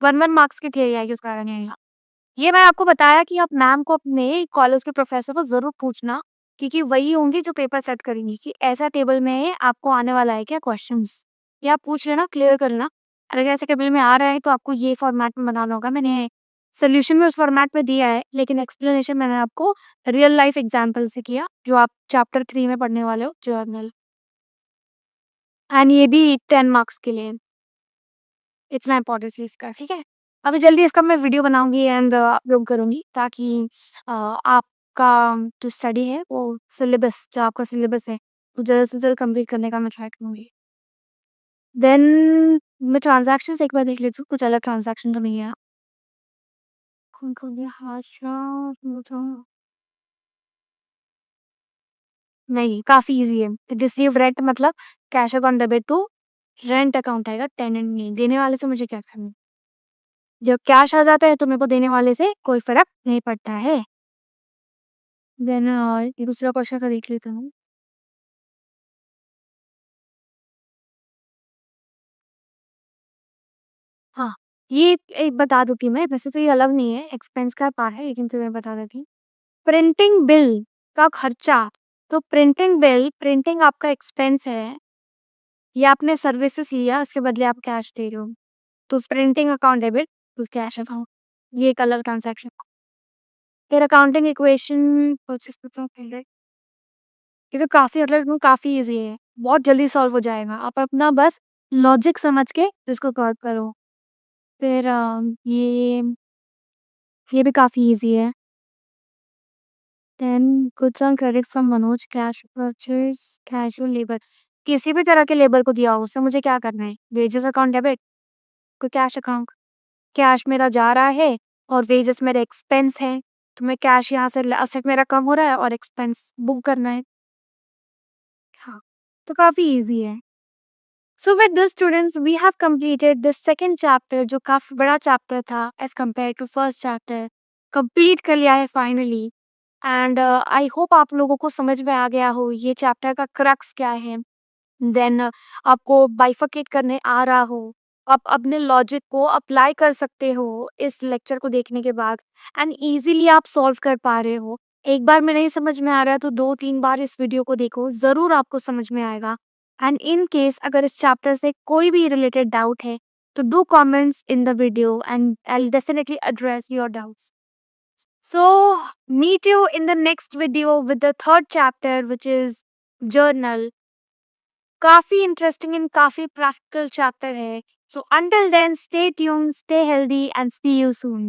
1-1 मार्क्स की थ्योरी आएगी, उसका कारण आएगा। ये मैंने आपको बताया कि आप मैम को, अपने कॉलेज के प्रोफेसर को ज़रूर पूछना, क्योंकि वही होंगी जो पेपर सेट करेंगी कि ऐसा टेबल में आपको आने वाला है क्या क्वेश्चंस। ये आप पूछ लेना, क्लियर कर लेना। अगर ऐसे टेबल में आ रहा है तो आपको ये फॉर्मेट में बनाना होगा। मैंने सॉल्यूशन में उस फॉर्मेट में दिया है, लेकिन एक्सप्लेनेशन मैंने आपको रियल लाइफ एग्जांपल से किया, जो आप चैप्टर 3 में पढ़ने वाले हो, जर्नल। एंड ये भी 10 मार्क्स के लिए, इतना इम्पोर्टेंस है इसका, ठीक है? अभी जल्दी इसका मैं वीडियो बनाऊँगी एंड अपलोड करूँगी, ताकि आपका जो स्टडी है वो सिलेबस, जो आपका सिलेबस है, वो जल्द से जल्द कंप्लीट करने का मैं ट्राई करूँगी। देन मैं ट्रांज़ैक्शंस एक बार देख लेती हूँ, कुछ अलग ट्रांज़ैक्शन तो नहीं है। कौन-कौन है? हादसा, नहीं, काफ़ी ईज़ी है। रिसीव रेंट मतलब cash account debit to rent account आएगा, टेनेंट नहीं। देने वाले से मुझे क्या करना है? जब कैश आ जाता है तो मेरे को देने वाले से कोई फ़र्क नहीं पड़ता है। देन दूसरा क्वेश्चन का देख लेती हूँ। हाँ, ये एक बता दूँ मैं, वैसे तो ये अलग नहीं है, एक्सपेंस का पार्ट है, लेकिन फिर मैं बता देती हूँ। प्रिंटिंग बिल का खर्चा, तो प्रिंटिंग बिल, प्रिंटिंग आपका एक्सपेंस है, या आपने सर्विसेज़ लिया, उसके बदले आप कैश दे रहे हो। तो printing account debit to cash account, ये एक अलग ट्रांज़ैक्शन। फिर अकाउंटिंग इक्वेशन परचेज़ ये तो काफ़ी, मतलब इसमें काफ़ी ईज़ी है, बहुत जल्दी सॉल्व हो जाएगा। आप अपना बस लॉजिक समझ के इसको सॉल्व करो। फिर ये भी काफ़ी ईज़ी है। Then goods on credit from Manoj, cash purchase, casual labour. किसी भी तरह के लेबर को दिया हो, उससे मुझे क्या करना है? वेजेस अकाउंट डेबिट, कोई कैश अकाउंट। कैश मेरा जा रहा है और वेजेस मेरे एक्सपेंस है, तो मैं कैश यहाँ से असेट मेरा कम हो रहा है और एक्सपेंस बुक करना है। हाँ, तो काफ़ी ईज़ी है। So with this students, we have completed this second chapter, जो काफ़ी बड़ा चैप्टर था as compared to first chapter, complete कर लिया है फाइनली। एंड आई होप आप लोगों को समझ में आ गया हो ये चैप्टर का क्रक्स क्या है। देन आपको बाइफरकेट करने आ रहा हो, आप अपने लॉजिक को अप्लाई कर सकते हो इस लेक्चर को देखने के बाद एंड ईज़िली आप सॉल्व कर पा रहे हो। एक बार में नहीं समझ में आ रहा है तो 2-3 बार इस वीडियो को देखो, ज़रूर आपको समझ में आएगा। एंड इन केस अगर इस चैप्टर से कोई भी रिलेटेड डाउट है, तो do comments in the video and I'll definitely address your doubts. So, meet you in the next video with the third chapter, which is journal. काफ़ी interesting and काफ़ी practical chapter है। So, until then, stay tuned, stay healthy, and see you soon.